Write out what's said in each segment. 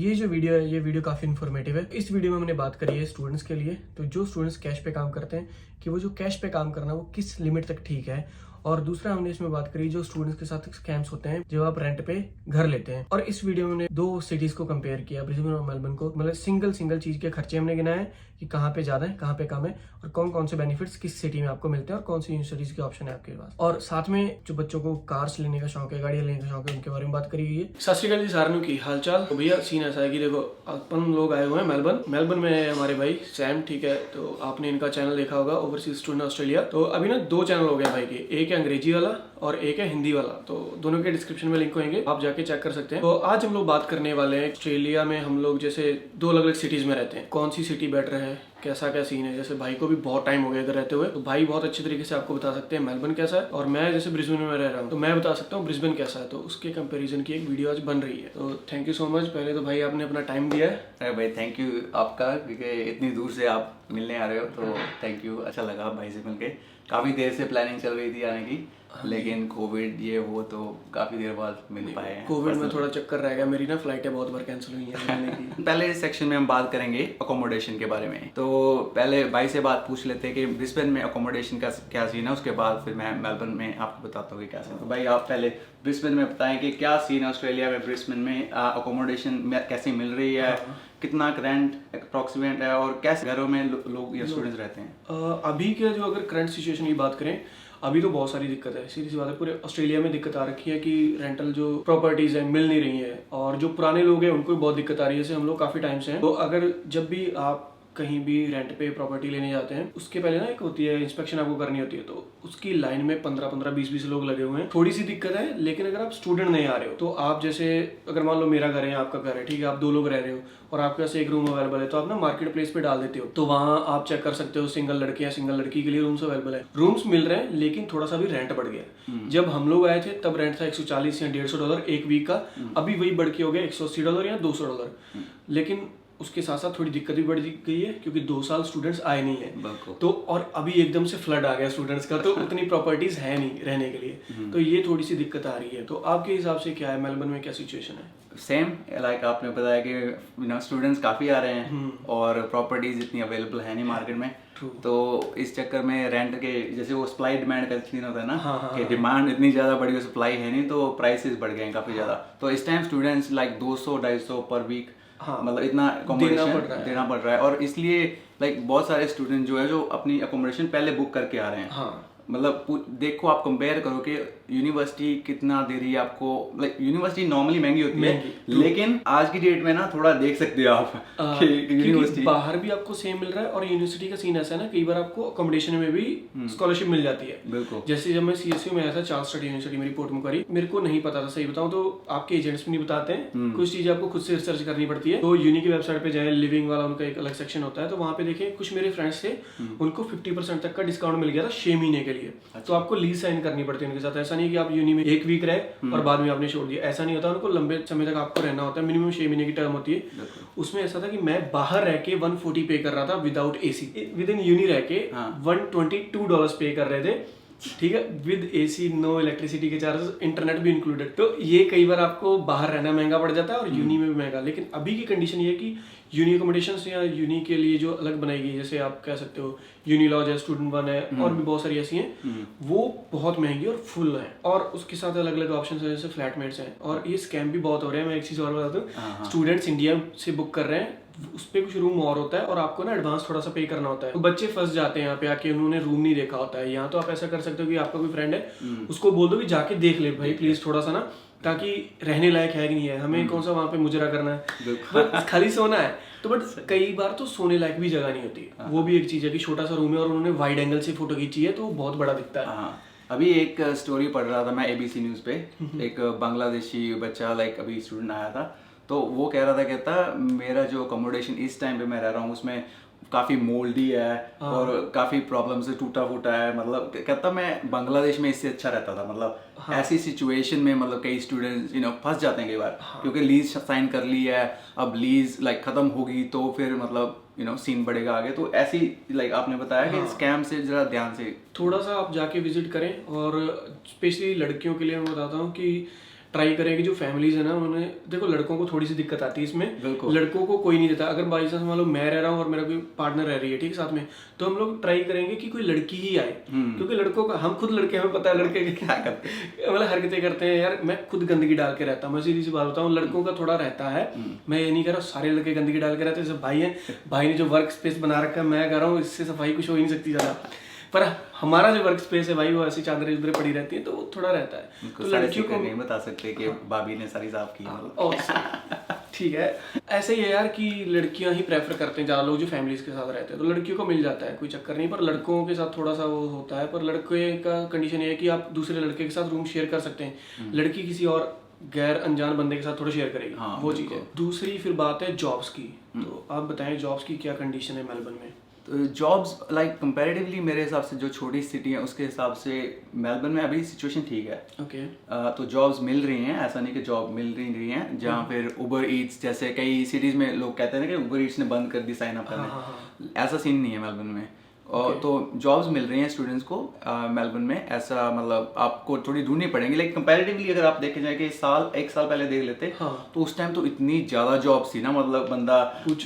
ये जो वीडियो है, ये वीडियो काफ़ी इन्फॉर्मेटिव है। इस वीडियो में हमने बात करी है स्टूडेंट्स के लिए। तो जो स्टूडेंट्स कैश पे काम करते हैं कि वो जो कैश पे काम करना वो किस लिमिट तक ठीक है। और दूसरा हमने इसमें बात करी जो स्टूडेंट्स के साथ स्कैम्स होते हैं जब आप रेंट पे घर लेते हैं। और इस वीडियो में हमने दो सिटीज को कंपेयर किया, ब्रिस्बेन और मेलबर्न को। मतलब सिंगल चीज के खर्चे हमने गिनाए कि कहाँ पे ज्यादा है, कहाँ पे कम है, और कौन कौन से बेनिफिट्स किस सिटी में आपको मिलते हैं और कौन सी यूनिवर्सिटीज के ऑप्शन है आपके पास। और साथ में जो बच्चों को कार्स लेने का शौक है, गाड़ियां लेने का शौक है, उनके बारे में बात करी गई है। सत श्री अकाल जी सारों की हाल चाल। तो भैया सीन ऐसा है कि देखो अपन लोग आए हुए हैं मेलबर्न में है हमारे भाई सैम, ठीक है। तो आपने इनका चैनल देखा होगा, ओवरसीज स्टूडेंट ऑस्ट्रेलिया। तो अभी ना दो चैनल हो गए भाई के, एक है अंग्रेजी वाला और एक है हिंदी वाला। तो दोनों के डिस्क्रिप्शन में लिंक होंगे, आप जाके चेक कर सकते हैं। तो आज हम लोग बात करने वाले हैं ऑस्ट्रेलिया में हम लोग जैसे दो अलग अलग सिटीज में रहते हैं, कौन सी सिटी बेटर है, कैसा क्या सीन है। जैसे भाई को भी बहुत टाइम हो गया इधर रहते हुए, तो भाई बहुत अच्छे तरीके से आपको बता सकते हैं मेलबर्न कैसा है। और मैं जैसे ब्रिस्बेन में रह रहा हूँ तो मैं बता सकता हूँ ब्रिस्बेन कैसा है। तो उसके कंपैरिजन की एक वीडियो आज बन रही है। तो थैंक यू सो मच। पहले तो भाई आपने अपना टाइम दिया है। अरे भाई थैंक यू आपका, क्योंकि इतनी दूर से आप मिलने आ रहे हो तो थैंक यू। अच्छा लगा भाई से मिलके। काफ़ी देर से प्लानिंग चल रही थी आने की, लेकिन कोविड ये वो तो काफ़ी देर बाद मिल पाए हैं। कोविड में थोड़ा चक्कर रह गया, मेरी ना फ्लाइटें बहुत बार कैंसिल हुई हैं आने की। पहले इस सेक्शन में हम बात करेंगे अकोमोडेशन के बारे में। तो पहले भाई से बात पूछ लेते हैं कि ब्रिस्बेन में अकोमोडेशन का क्या सीन है, उसके बाद फिर मैं मेलबर्न में आपको बताता हूँ कि क्या सीन। तो भाई आप पहले ब्रिस्बेन में बताएं कि क्या सीन है ऑस्ट्रेलिया में, ब्रिस्बेन में अकोमोडेशन कैसी मिल रही है, कितना रेंट अप्रॉक्सीमेट है और कैसे घरों में लोग या स्टूडेंट्स रहते हैं। अभी के जो अगर करंट सिचुएशन की बात करें, अभी तो बहुत सारी दिक्कत है। सीधी सी बात है, पूरे ऑस्ट्रेलिया में दिक्कत आ रखी है कि रेंटल जो प्रॉपर्टीज है मिल नहीं रही है। और जो पुराने लोग हैं उनको भी बहुत दिक्कत आ रही है। जैसे हम लोग काफी टाइम से हैं, तो अगर जब भी आप कहीं भी रेंट पे प्रॉपर्टी लेने जाते हैं उसके पहले ना एक होती है इंस्पेक्शन आपको करनी होती है। तो उसकी लाइन में 15-15, 20-20 लोग लगे हुए हैं। थोड़ी सी दिक्कत है। लेकिन अगर आप स्टूडेंट नहीं आ रहे हो तो आप जैसे अगर मान लो मेरा घर है, आपका घर है, ठीक है, आप दो लोग रह रहे हो और आपके पास एक रूम अवेलेबल है, तो आप ना मार्केट प्लेस पे डाल देते हो। तो वहाँ आप चेक कर सकते हो सिंगल लड़के या सिंगल लड़की के लिए रूम्स अवेलेबल है। रूम्स मिल रहे हैं लेकिन थोड़ा सा भी रेंट बढ़ गया। जब हम लोग आए थे तब रेंट था $140 या $150 एक वीक का। अभी वही बढ़ के हो गया $180 या $200। लेकिन उसके साथ साथ थोड़ी दिक्कत भी बढ़ गई है क्योंकि 2 साल स्टूडेंट्स आए नहीं है। तो और अभी एकदम से फ्लड आ गया स्टूडेंट्स का, तो उतनी प्रॉपर्टीज है नहीं रहने के लिए। तो ये थोड़ी सी दिक्कत आ रही है। तो आपके हिसाब से क्या है, मेलबर्न में क्या सिचुएशन है? सेम लाइक आपने बताया कि स्टूडेंट्स काफ़ी आ रहे हैं और प्रॉपर्टीज इतनी अवेलेबल है नहीं मार्केट में। तो इस चक्कर में रेंट के जैसे वो सप्लाई डिमांड का सीन होता है ना, कि डिमांड इतनी ज़्यादा बढ़ी है, सप्लाई है नहीं, तो प्राइसेस बढ़ गए हैं काफ़ी ज़्यादा। तो इस टाइम स्टूडेंट्स लाइक 200-250 पर वीक मतलब इतना अकोमोडेशन देना पड़ रहा है। और इसलिए लाइक बहुत सारे स्टूडेंट जो है जो अपनी अकोमोडेशन पहले बुक करके आ रहे हैं। मतलब देखो आप कंपेयर करो कि यूनिवर्सिटी कितना दे रही है आपको। लाइक यूनिवर्सिटी नॉर्मली महंगी होती है, लेकिन आज की डेट में ना थोड़ा देख सकते हो आप कि यूनिवर्सिटी बाहर भी आपको सेम मिल रहा है। और यूनिवर्सिटी का सीन ऐसा है ना, कई बार आपको अकोमोडेशन में भी स्कॉलरशिप मिल जाती है। बिल्कुल। जैसे जब मैं CSU में आया था, चार्ल्स स्टडी यूनिवर्सिटी मेरी पोर्ट मुकरी, मेरे को नहीं पता था, सही बताऊं तो आपके एजेंट्स भी नहीं बताते हैं। कुछ चीजें आपको खुद से रिसर्च करनी पड़ती है। तो यूनी की वेबसाइट पे जाए, लिविंग वाला उनका एक अलग सेक्शन होता है, तो वहाँ पे देखें कुछ मेरे फ्रेंड्स थे, उनको 50% तक का डिस्काउंट मिल गया था 6 महीने के लिए। तो आपको लीज साइन करनी पड़ती है उनके साथ। ऐसा नहीं कि आप यूनी में एक वीक रहे और बाद में आपने छोड़ दिया, ऐसा नहीं होता। उनको लंबे समय तक आपको रहना होता है, मिनिमम 6 महीने की टर्म होती है। उसमें ऐसा था कि मैं बाहर रह के 140 पे कर रहा था without AC, with in uni रह के $122 पे कर रहे थे, ठीक है, विद AC, नो इलेक्ट्रिसिटी के चार्जेस, इंटरनेट भी इंक्लूडेड। तो ये कई बार आपको बाहर रहना महंगा पड़ जाता है और यूनी में भी महंगा। लेकिन अभी की कंडीशन ये है कि यूनी अकोमोडेशंस या यूनी के लिए जो अलग बनाई गई, जैसे आप कह सकते हो यूनी लॉज है, स्टूडेंट वन है, और भी बहुत सारी ऐसी हैं, वो बहुत महंगी और फुल है। और उसके साथ अलग अलग ऑप्शन है, जैसे फ्लैटमेट्स हैं। और ये स्कैम भी बहुत हो रहे हैं। मैं एक चीज और बताता हूँ, स्टूडेंट्स इंडिया से बुक कर रहे हैं, उस पे कुछ रूम और होता है और आपको ना एडवांस थोड़ा सा पे करना होता है। तो बच्चे फंस जाते हैं यहाँ पे आके, उन्होंने रूम नहीं देखा होता है। यहाँ तो आप ऐसा कर सकते हो कि आपका कोई फ्रेंड है, उसको बोल दो कि जाके देख ले भाई प्लीज थोड़ा सा ना, ताकि रहने लायक है कि नहीं है। हमें कौन सा वहाँ पे मुजरा करना है, बस खाली सोना है। तो बट कई बार तो सोने लायक भी जगह नहीं होती। वो भी एक चीज है कि छोटा सा रूम है और उन्होंने वाइड एंगल से फोटो खींची है तो बहुत बड़ा दिखता है। अभी एक स्टोरी पढ़ रहा था मैं ABC न्यूज़ पे, एक बांग्लादेशी बच्चा लाइक अभी स्टूडेंट आया था, तो वो कह रहा था, कहता मेरा जो अकोमोडेशन इस टाइम पे मैं रह रहा हूँ उसमें काफ़ी मोल्डी है और काफ़ी प्रॉब्लम से टूटा फूटा है। मतलब कहता मैं बांग्लादेश में इससे अच्छा रहता था। मतलब ऐसी सिचुएशन में मतलब कई स्टूडेंट्स फंस जाते हैं कई बार, क्योंकि लीज साइन कर ली है, अब लीज लाइक खत्म होगी तो फिर मतलब सीन बढ़ेगा आगे। तो ऐसी लाइक आपने बताया कि स्कैम से जरा ध्यान से थोड़ा सा आप जाके विजिट करें। और स्पेशली लड़कियों के लिए मैं बताता हूँ कि ट्राई करें कि जो फैमिलीज है ना उन्हें, देखो लड़कों को थोड़ी सी दिक्कत आती है इसमें, लड़कों को कोई नहीं देता। अगर बाई चांस मान लो मैं रह रहा हूँ और मेरा कोई पार्टनर रह रही है ठीक साथ में, तो हम लोग ट्राई करेंगे कि कोई लड़की ही आए, क्योंकि लड़कों का, हम खुद लड़के, हमें पता है लड़के क्या करते हैं, मतलब हरकतें करते हैं यार। मैं खुद गंदगी डाल के रहता हूँ, मैं सीधी सी बात बताऊँ, लड़कों का थोड़ा रहता है। मैं ये नहीं कह रहा सारे लड़के गंदगी डाल के रहते हैं, जैसे भाई है, भाई ने जो वर्क स्पेस बना रखा है, मैं कह रहा हूँ इससे सफाई कुछ हो ही नहीं सकती ज्यादा, पर हमारा जो वर्क स्पेस है भाई वो ऐसी चादरें उधर पड़ी रहती है, तो वो थोड़ा रहता है। तो लड़कियों को नहीं बता सकते कि भाभी ने सारी साफ की, ठीक है, ऐसे ही है यार कि लड़कियां ही प्रेफर करते हैं ज़्यादा लोग जो फैमिलीज के साथ रहते हैं, तो लड़कियों को मिल जाता है, कोई चक्कर नहीं। पर लड़कों के साथ थोड़ा सा वो होता है, पर लड़के का कंडीशन ये है कि आप दूसरे लड़के के साथ रूम शेयर कर सकते हैं, लड़की किसी और गैर अनजान बंदे के साथ थोड़ा शेयर करेगी। वो चीज़ है। दूसरी फिर बात है जॉब्स की, तो आप बताएं जॉब्स की क्या कंडीशन है मेलबर्न में? तो जॉब्स लाइक कंपैरेटिवली मेरे हिसाब से जो छोटी सिटी है उसके हिसाब से मेलबर्न में अभी सिचुएशन ठीक है। ओके। तो जॉब्स मिल रही हैं, ऐसा नहीं कि जॉब मिल रही हैं, जहाँ फिर उबर ईट्स जैसे कई सिटीज़ में लोग कहते हैं ना कि उबर ईट्स ने बंद कर दी साइन अप करने, ऐसा सीन नहीं है मेलबर्न में। और तो जॉब्स मिल रही हैं स्टूडेंट्स को मेलबर्न में, ऐसा मतलब आपको थोड़ी ढूंढनी पड़ेंगी। लाइक कंपैरेटिवली अगर आप देखे जाए कि एक साल पहले देख लेते तो उस टाइम तो इतनी ज़्यादा जॉब्स थी ना, मतलब बंदा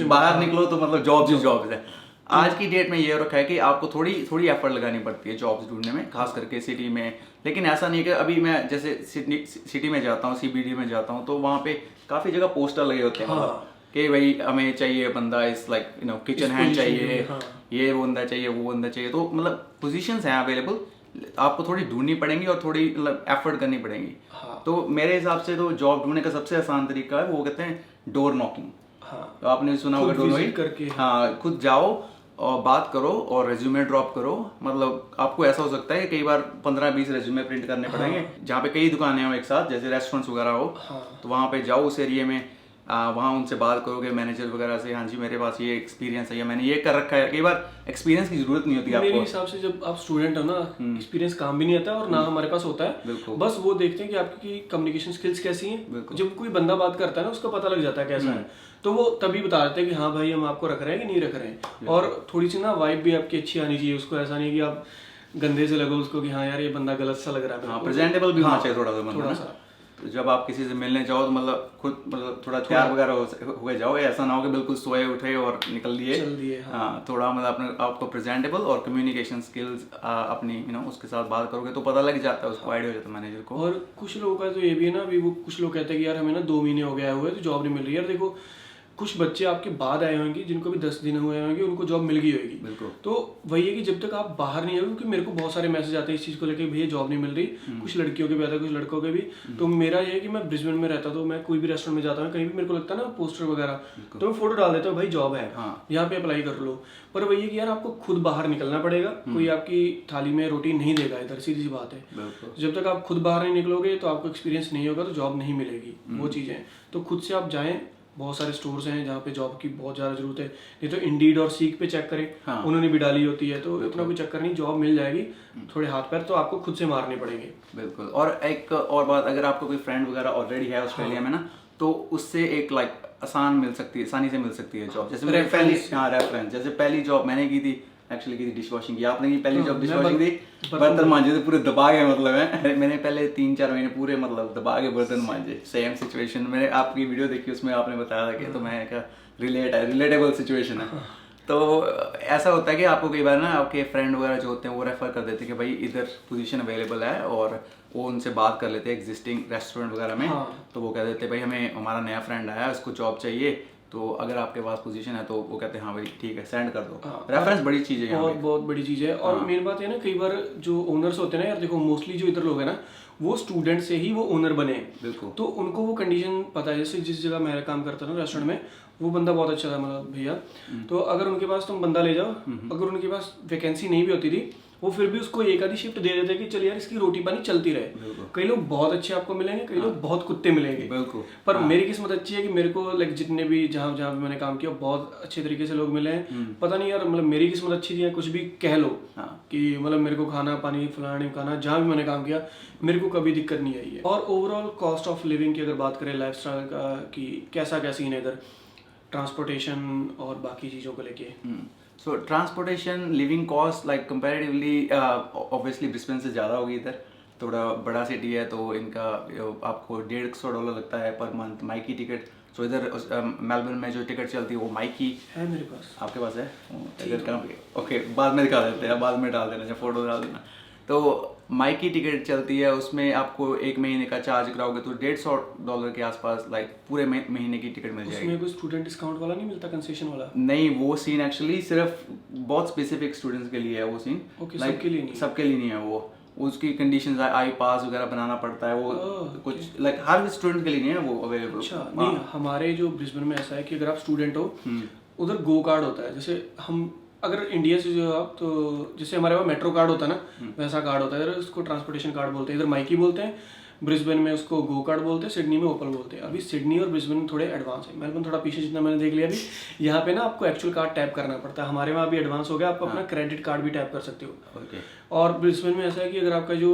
बाहर निकलो तो मतलब जॉब्स ही जॉब्स है। आज की डेट में ये रखा है कि आपको थोड़ी एफर्ट लगानी पड़ती है जॉब्स ढूंढने में, खास करके सिटी में। लेकिन ऐसा नहीं है कि अभी मैं जैसे सिटी में जाता हूँ, CBD में जाता हूँ, तो वहाँ पे काफ़ी जगह पोस्टर लगे होते हैं, मतलब कि भाई हमें चाहिए बंदा इस लाइक किचन हैंड चाहिए, ये बंदा चाहिए, वो बंदा चाहिए। तो मतलब पोजीशंस हैं अवेलेबल, आपको थोड़ी ढूंढनी पड़ेंगी और थोड़ी मतलब एफर्ट करनी पड़ेगी। तो मेरे हिसाब से तो जॉब ढूंढने का सबसे आसान तरीका है, वो कहते हैं डोर नॉकिंग। तो आपने सुना होगा डोर नॉकिंग करके, हाँ, खुद जाओ और बात करो और रेज्यूमे ड्रॉप करो। मतलब आपको ऐसा हो सकता है कई बार 15-20 रेज्यूमे प्रिंट करने पड़ेंगे, जहाँ पे कई दुकानें हो एक साथ, जैसे रेस्टोरेंट्स वगैरह हो, तो वहाँ पे जाओ उस एरिया में, वहाँ उनसे बात करोगे मैनेजर वगैरह से, हाँ जी मेरे पास ये एक्सपीरियंस है या मैंने ये कर रखा है। कई बार एक्सपीरियंस की जरूरत नहीं होती आपको। मेरे हिसाब से जब आप स्टूडेंट हो ना, एक्सपीरियंस काम भी नहीं आता और ना हमारे पास होता है, बस वो देखते हैं कि आपकी कम्युनिकेशन स्किल्स कैसी हैं। जब कोई बंदा बात करता है ना, उसका पता लग जाता है कैसा है, तो वो तभी बता देते हैं कि हाँ भाई हम आपको रख रहे हैं कि नहीं रख रहे हैं। और थोड़ी सी ना वाइब भी आपकी अच्छी आनी चाहिए उसको, ऐसा नहीं कि आप गंदे से लगो उसको कि हाँ यार ये बंदा गलत सा लग रहा है। प्रेजेंटेबल भी होना चाहिए थोड़ा सा। तो जब आप किसी से मिलने जाओ तो मतलब खुद मतलब थोड़ा तैयार वगैरह हो जाओ, ऐसा ना हो कि बिल्कुल सोए उठे और निकल दिए। हाँ, थोड़ा मतलब अपने आपको प्रेजेंटेबल और कम्युनिकेशन स्किल्स अपनी उसके साथ बात करोगे तो पता लग जाता है, उसको आइडिया हो जाता है मैनेजर को। और कुछ लोगों का तो ये भी है ना, अभी वो कुछ लोग कहते हैं कि यार हमें ना 2 महीने हो गया हुआ है तो जॉब नहीं मिल रही है। यार देखो, कुछ बच्चे आपके बाद आए होंगे जिनको भी 10 दिन हुए होंगे, उनको जॉब मिल गई होगी। बिल्कुल। तो वही है कि जब तक आप बाहर नहीं आओगे, क्योंकि मेरे को बहुत सारे मैसेज आते हैं इस चीज़ को लेकर, भैया जॉब नहीं मिल रही, कुछ लड़कियों के भी आता है, कुछ लड़कों के भी। तो मेरा ये है कि मैं ब्रिस्बेन में रहता, तो मैं कोई भी रेस्टोरेंट में जाता हूँ, कहीं भी मेरे को लगता है ना पोस्टर वगैरह, तो मैं फोटो डाल देता हूँ, भाई जॉब है यहाँ पे अप्लाई कर लो। पर वही है कि यार आपको खुद बाहर निकलना पड़ेगा, कोई आपकी थाली में रोटी नहीं देगा इधर, सीधी सी बात है। जब तक आप खुद बाहर नहीं निकलोगे तो आपको एक्सपीरियंस नहीं होगा, तो जॉब नहीं मिलेगी। वो चीज़ें, तो खुद से आप जाएं, बहुत सारे स्टोर्स हैं जहाँ पे जॉब की बहुत ज़्यादा जरूरत है। नहीं तो इंडीड और सीक पे चेक करें, उन्होंने भी डाली होती है, तो इतना कोई चक्कर नहीं, जॉब मिल जाएगी। थोड़े हाथ पैर तो आपको खुद से मारने पड़ेंगे। बिल्कुल। और एक और बात, अगर आपको कोई फ्रेंड वगैरह ऑलरेडी है ऑस्ट्रेलिया में ना, तो उससे एक आसानी से मिल सकती है जॉब। जैसे रेफरेंस, जैसे पहली जॉब मैंने की थी, एक्चुअली की थी डिश वॉशिंग की। आपने की पहली जॉब डिश वॉशिंग थी, बर्तन मांजे थे पूरे दबा के, मतलब है मैंने पहले 3-4 महीने पूरे मतलब दबा के बर्तन मांजे। सेम सिचुएशन, मैंने आपकी वीडियो देखी, उसमें आपने बताया था कि, तो मैं क्या रिलेटेबल सिचुएशन है। तो ऐसा होता है कि आपको कई बार ना आपके फ्रेंड वगैरह जो होते हैं वो रेफर कर देते हैं कि भाई इधर पोजीशन अवेलेबल है, और वो उनसे बात कर लेते हैं एग्जिस्टिंग रेस्टोरेंट वगैरह में। तो वो कह देते हैं भाई हमें हमारा नया फ्रेंड आया, उसको जॉब चाहिए, तो अगर आपके पास पोजीशन है तो वो कहते हैं हाँ भाई ठीक है सेंड कर दो। रेफरेंस बड़ी चीज़ है, बहुत बड़ी चीज़ है। और मेन बात है ना, कई बार जो ओनर्स होते हैं ना यार, देखो मोस्टली जो इधर लोग हैं ना, वो स्टूडेंट से ही वो ओनर बने। बिल्कुल। तो उनको वो कंडीशन पता है। जैसे जिस जगह मैं काम करता था रेस्टोरेंट में, वो बंदा बहुत अच्छा था, मतलब भैया। तो अगर उनके पास तुम बंदा ले जाओ, अगर उनके पास वैकेंसी नहीं भी होती थी, वो फिर भी उसको एक आधी शिफ्ट दे देते कि चल यार इसकी रोटी पानी चलती रहे। कई लोग बहुत अच्छे आपको मिलेंगे, कई लोग बहुत कुत्ते मिलेंगे। पर मेरी किस्मत अच्छी है कि मेरे को लाइक जितने भी जहाँ भी मैंने काम किया, बहुत अच्छे तरीके से लोग मिले हैं। पता नहीं यार, मतलब मेरी किस्मत अच्छी थी, कुछ भी कह लो कि मतलब मेरे को खाना पानी फलाना खाना, जहाँ भी मैंने काम किया मेरे को कभी दिक्कत नहीं आई है। और ओवरऑल कॉस्ट ऑफ लिविंग की अगर बात करें, लाइफ स्टाइल का कि कैसा सीन है इधर, ट्रांसपोर्टेशन और बाकी चीज़ों को लेके। So transportation living cost like comparatively obviously Brisbane से ज़्यादा होगी इधर, थोड़ा बड़ा सिटी है तो इनका आपको $150 लगता है पर मंथ माइक की टिकट। सो इधर मेलबर्न में जो टिकट चलती है वो माइक की है मेरे पास। आपके पास है? इधर कहाँ पे? ओके, बाद में दिखा देते हैं, बाद में डाल देना, जब फोटो डाल देना। तो माइक की टिकट चलती है, उसमें आपको 1 महीने का चार्ज कराओगे तो $150 के आसपास लाइक पूरे महीने की टिकट मिल जाएगी। उसमें कोई स्टूडेंट डिस्काउंट वाला नहीं मिलता, कंसेशन वाला? नहीं, वो सीन एक्चुअली सिर्फ बहुत स्पेसिफिक स्टूडेंट्स के लिए है वो सीन। ओके, लाइक सबके लिए नहीं? सबके लिए नहीं है वो। उसकी कंडीशंस आई पास वगैरह बनाना पड़ता है वो। कुछ लाइक हर स्टूडेंट के लिए नहीं है वो अवेलेबल। अच्छा, नहीं हमारे जो ब्रिस्बेन में ऐसा है कि अगर आप स्टूडेंट हो उधर गो कार्ड होता है। जैसे हम अगर इंडिया से जो आप तो जैसे हमारे पास मेट्रो कार्ड होता है ना, वैसा कार्ड होता है इधर, उसको ट्रांसपोर्टेशन कार्ड बोलते हैं। इधर माइकी बोलते हैं, ब्रिस्बेन में उसको गो कार्ड बोलते हैं, सिडनी में ओपल बोलते हैं। अभी सिडनी और ब्रिस्बेन थोड़े एडवांस है, मेलबर्न थोड़ा पीछे जितना मैंने देख लिया। अभी यहाँ पे ना आपको एक्चुअल कार्ड टैप करना पड़ता है, हमारे वहाँ अभी एडवांस हो गया, आप अपना क्रेडिट कार्ड भी टैप कर सकते हो। और ब्रिस्बेन में ऐसा है कि अगर आपका जो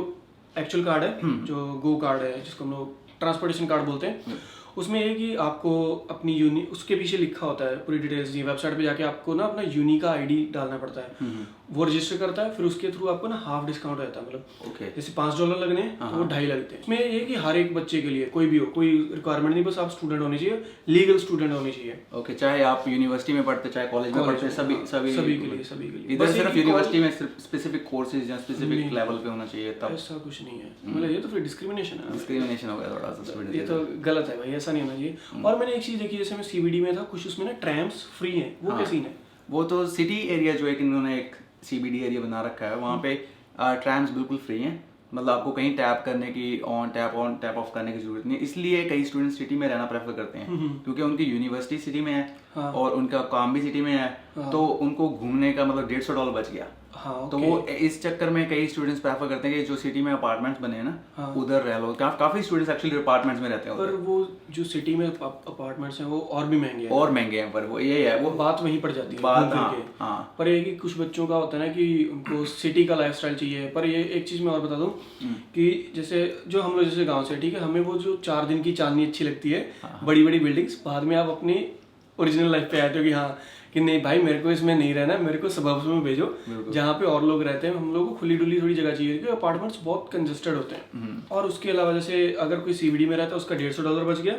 एक्चुअल कार्ड है, जो गो कार्ड है जिसको हम लोग ट्रांसपोर्टेशन कार्ड बोलते हैं, उसमें ये कि आपको अपनी यूनि उसके पीछे लिखा होता है पूरी डिटेल्स। जी, वेबसाइट पे जाके आपको ना अपना यूनी का आईडी डालना पड़ता है, वो रजिस्टर करता है, फिर उसके थ्रू आपको ना हाफ डिस्काउंट रहता है। मतलब जैसे $5 लगने हैं तो वो 2.5 लगते हैं। इसमें ये कि हर एक बच्चे के लिए, कोई भी हो, कोई रिक्वायरमेंट नहीं, बस आप स्टूडेंट होने चाहिए, लीगल स्टूडेंट होने चाहिए। ओके, चाहे आप यूनिवर्सिटी में पढ़ते चाहे कॉलेज में पढ़ते, सभी के लिए। इधर सिर्फ यूनिवर्सिटी में स्पेसिफिक कोर्सेज या स्पेसिफिक लेवल पे होना चाहिए, तब ऐसा कुछ नहीं है। मतलब ये तो फिर डिस्क्रिमिनेशन है। डिस्क्रिमिनेशन हो गया थोड़ा सा, ये तो गलत है भाई, ऐसा नहीं होना चाहिए। और मैंने एक चीज देखी, जैसे मैं सीबीडी में था, कुछ उसमें ना ट्रैम्स फ्री हैं, वो क्या सीन है? वो तो सिटी एरिया जो एक इन्होंने एक सीबीडी एरिया बना रखा है, वहाँ पे ट्रैम्स बिल्कुल फ्री हैं। मतलब आपको कहीं टैप करने की, ऑन टैप ऑफ करने की जरूरत नहीं है। इसलिए कई स्टूडेंट्स सिटी में रहना प्रेफर करते हैं, क्योंकि उनकी यूनिवर्सिटी सिटी में है और उनका काम भी सिटी में है, तो उनको घूमने का मतलब $150 बच गया। तो वो इस चक्कर में कई स्टूडेंट्स प्रेफर करते हैं कि जो सिटी में अपार्टमेंट्स बने हैं ना, उधर रह लो। काफी स्टूडेंट्स एक्चुअली अपार्टमेंट्स में रहते हैं। पर वो जो सिटी में अपार्टमेंट्स हैं वो और भी महंगे हैं, और महंगे हैं, पर वो ये है, वो बात वहीं पड़ जाती है बात। हाँ। पर ये कि कुछ बच्चों का होता है ना कि उनको सिटी का लाइफस्टाइल चाहिए। पर ये एक चीज मैं और बता दूं कि जैसे जो हम लोग जैसे गांव से, ठीक है, हमें वो जो 4 दिन की चांदनी अच्छी लगती है, बड़ी बड़ी बिल्डिंग्स, बाद में आप अपनी ओरिजिनल लाइफ पे आते हो कि हाँ कि नहीं भाई मेरे को इसमें नहीं रहना, मेरे को सबब्स में भेजो जहाँ पे और लोग रहते हैं। हम लोगों को खुली डुली थोड़ी जगह चाहिए, क्योंकि अपार्टमेंट्स बहुत कंजेस्टेड होते हैं। और उसके अलावा जैसे अगर कोई सीबीडी में रहता है उसका $150 बच गया,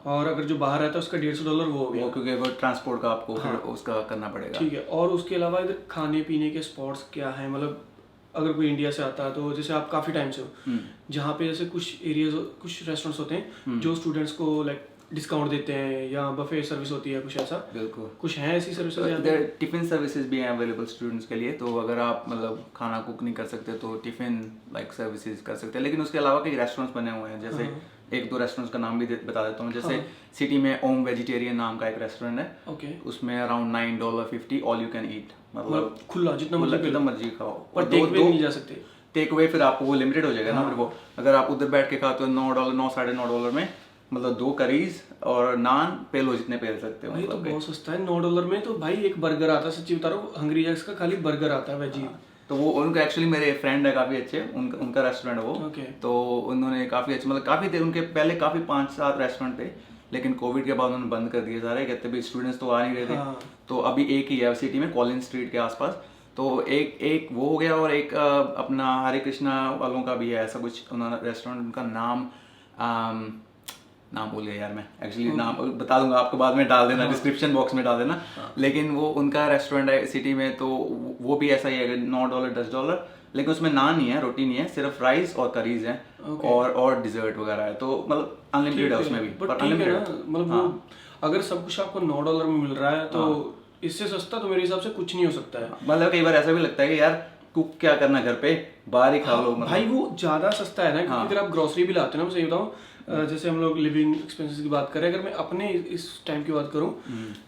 और अगर जो बाहर रहता है उसका $150 वो हो गया, क्योंकि वो ट्रांसपोर्ट का आपको फिर उसका करना पड़ेगा। ठीक है। और उसके अलावा इधर खाने पीने के स्पॉट्स क्या है, मतलब अगर कोई इंडिया से आता है तो जैसे आप काफी टाइम से हो, जहाँ पे जैसे कुछ एरियाज, कुछ रेस्टोरेंट्स होते हैं जो स्टूडेंट्स को लाइक डिस्काउंट देते हैं, या बफे सर्विस होती है, कुछ ऐसा। बिल्कुल, कुछ है ऐसी सर्विसेज। इधर टिफिन सर्विसेज भी हैं अवेलेबल स्टूडेंट्स के लिए। तो अगर आप मतलब खाना कुक नहीं कर सकते तो टिफिन लाइक सर्विसेज कर सकते हैं। लेकिन उसके अलावा कई रेस्टोरेंट्स बने हुए हैं, जैसे 1-2 रेस्टोरेंट्स का नाम भी बता देता हूँ। जैसे सिटी में ओम वेजिटेरियन नाम का एक रेस्टोरेंट है, उसमें around $9.50 all you can eat, मतलब खुला जितना मर्जी खाओ। और टेक अवे नहीं जा सकते। टेक अवे फिर आपको वो लिमिटेड हो जाएगा ना, फिर वो अगर आप उधर बैठ के खाते हो $9, $9-9.5 में, मतलब 2 करीज और नान पेलो जितने पेल सकते हो। भाई तो बहुत सस्ता है $9 में। तो भाई एक बर्गर आता है, सच्ची बता रहा हूँ, हंग्री जैक्स का खाली बर्गर आता है वेजी। तो वो उनका एक्चुअली मेरे फ्रेंड है काफी अच्छे, उनका रेस्टोरेंट है वो। तो उन्होंने काफी अच्छे, मतलब काफी थे उनके पहले काफी 5-7 रेस्टोरेंट थे, लेकिन कोविड के बाद उन्होंने बंद कर दिए सारे, कहते भी स्टूडेंट्स तो आ नहीं रहे थे। तो अभी एक ही है सिटी में, कॉलिन स्ट्रीट के आसपास। तो एक वो हो गया, और एक अपना हरे कृष्णा वालों का भी है ऐसा कुछ, उन्होंने रेस्टोरेंट, उनका नाम भूल गया यार मैं एक्चुअली। नाम बता दूंगा आपको, बाद में डाल देना, डिस्क्रिप्शन बॉक्स में डाल देना। लेकिन वो उनका रेस्टोरेंट है सिटी में, तो वो भी ऐसा ही है, $9 $10, लेकिन उसमें नान नहीं है, रोटी नहीं है, सिर्फ राइस और करीज है, और डिजर्ट वगैरह है। तो मतलब अनलिमिटेड है उसमें भी, पर अनलिमिटेड। मतलब वो अगर सब कुछ आपको $9 में मिल रहा है तो इससे सस्ता तो मेरे हिसाब से कुछ नहीं हो सकता है। मतलब कई बार ऐसा भी लगता है कि यार कुक क्या करना घर पे, बाहर ही खा लो। भाई वो ज्यादा सस्ता है ना, क्योंकि अगर आप ग्रोसरी भी लाते हो ना, मैं सही बताऊँ, जैसे हम लोग लिविंग एक्सपेंसेस की बात करें, अगर मैं अपने इस टाइम की बात करूं,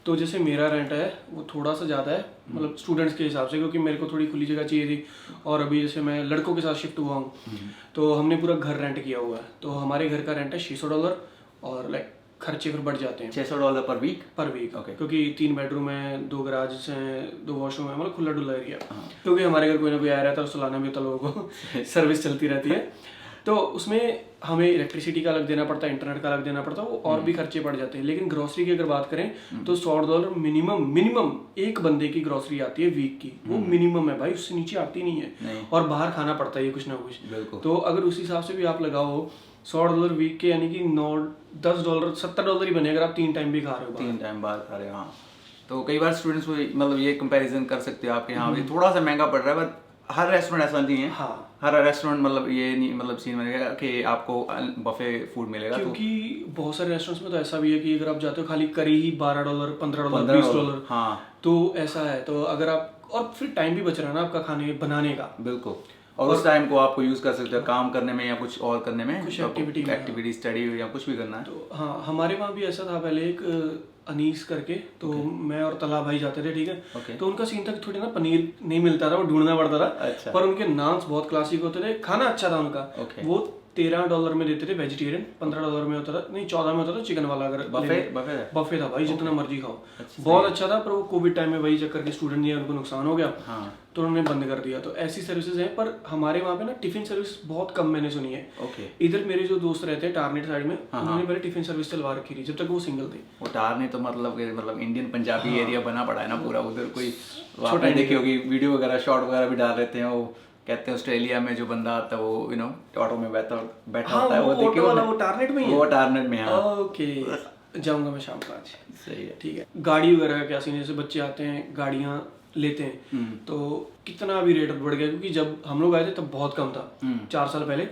तो जैसे मेरा रेंट है वो थोड़ा सा ज़्यादा है, मतलब स्टूडेंट्स के हिसाब से, क्योंकि मेरे को थोड़ी खुली जगह चाहिए थी। और अभी जैसे मैं लड़कों के साथ शिफ्ट हुआ हूँ, तो हमने पूरा घर रेंट किया हुआ है। तो हमारे घर का रेंट है $600, और लाइक खर्चे फिर बढ़ जाते हैं। $600 पर वीक। ओके। क्योंकि 3 बेडरूम है, 2 गराज हैं, 2 वॉशरूम है, मतलब खुला डुला एरिया। क्योंकि हमारे घर कोई ना कोई आ रहा था, तो सुलाना भी होता लोगों को, सर्विस चलती रहती है। तो उसमें हमें इलेक्ट्रिसिटी का अलग देना पड़ता है, इंटरनेट का अलग देना पड़ता है, वो और भी खर्चे पड़ जाते हैं। लेकिन ग्रोसरी की अगर बात करें तो $100 मिनिमम एक बंदे की ग्रोसरी आती है वीक की, वो मिनिमम है भाई, उससे नीचे आती नहीं है। और बाहर खाना पड़ता है कुछ ना कुछ। तो अगर उस हिसाब से भी आप लगाओ $100 वीक के, यानी कि $10 $70 ही बने अगर आप 3 टाइम भी खा रहे हो, 3 टाइम बाद खा रहे हो। हाँ, तो कई बार स्टूडेंट्स को मतलब ये कंपैरिजन कर सकते हो आपके यहाँ भी थोड़ा सा महंगा पड़ रहा है, बट हर रेस्टोरेंट ऐसा नहीं है। हाँ, हर रेस्टोरेंट मतलब ये नहीं मतलब सीन बनेगा कि आपको बफे फूड मिलेगा, क्योंकि बहुत सारे रेस्टोरेंट्स में तो ऐसा भी है कि अगर आप जाते हो खाली करी ही $12 $15 $20। हाँ, तो ऐसा है। तो अगर आप, और फिर टाइम भी बच रहा है ना आपका खाने बनाने का। बिल्कुल। और उस टाइम को आपको यूज कर सकते हो काम करने में या कुछ और करने में, कुछ एक्टिविटी स्टडी या कुछ भी करना है। तो हाँ, हमारे वहाँ भी ऐसा था पहले, एक अनीस करके, तो मैं और तला भाई जाते थे, ठीक है। तो उनका सीन था कि थोड़ी ना पनीर नहीं मिलता था, वो ढूंढना पड़ता था। अच्छा। पर उनके नान्स बहुत क्लासिक होते थे, खाना अच्छा था उनका। वो $13 में देते थे वेजिटेरियन, $15 में होता था, नहीं 14 में होता था चिकन वाला। अगर बफे था भाई, जितना मर्जी खाओ, बहुत अच्छा था। पर वो कोविड टाइम में वही चक्कर के स्टूडेंट नहीं है, उनको नुकसान हो गया, तो उन्होंने बंद कर दिया। तो ऐसी सर्विसेज हैं। पर हमारे वहाँ पे ना टिफिन सर्विस बहुत कम मैंने सुनी है। इधर मेरे जो दोस्त रहते हैं टारनेट साइड में, उन्होंने पहले टिफिन सर्विस चलवा रखी थी जब तक वो सिंगल थे। वो टारनेट तो मतलब इंडियन पंजाबी एरिया बना पड़ा है ना पूरा, उधर कोई आपने देखी होगी वीडियो वगैरह शॉर्ट वगैरह भी डाल रहते हैं। वो कहते हैं ऑस्ट्रेलिया में जो बंदा आता है वो ऑटो में बैठा होता है, वो देखिए वो टारनेट में ही है। वो टारनेट में। हाँ, ओके, जाऊंगा मैं शाम को आज। सही है, ठीक है। गाड़ी वगैरह का क्या सीन है, जैसे बच्चे आते हैं गाड़ियाँ लेते हैं, तो कितना भी रेट बढ़ गया, क्योंकि जब हम लोग आए थे तब बहुत कम था, 4 साल पहले।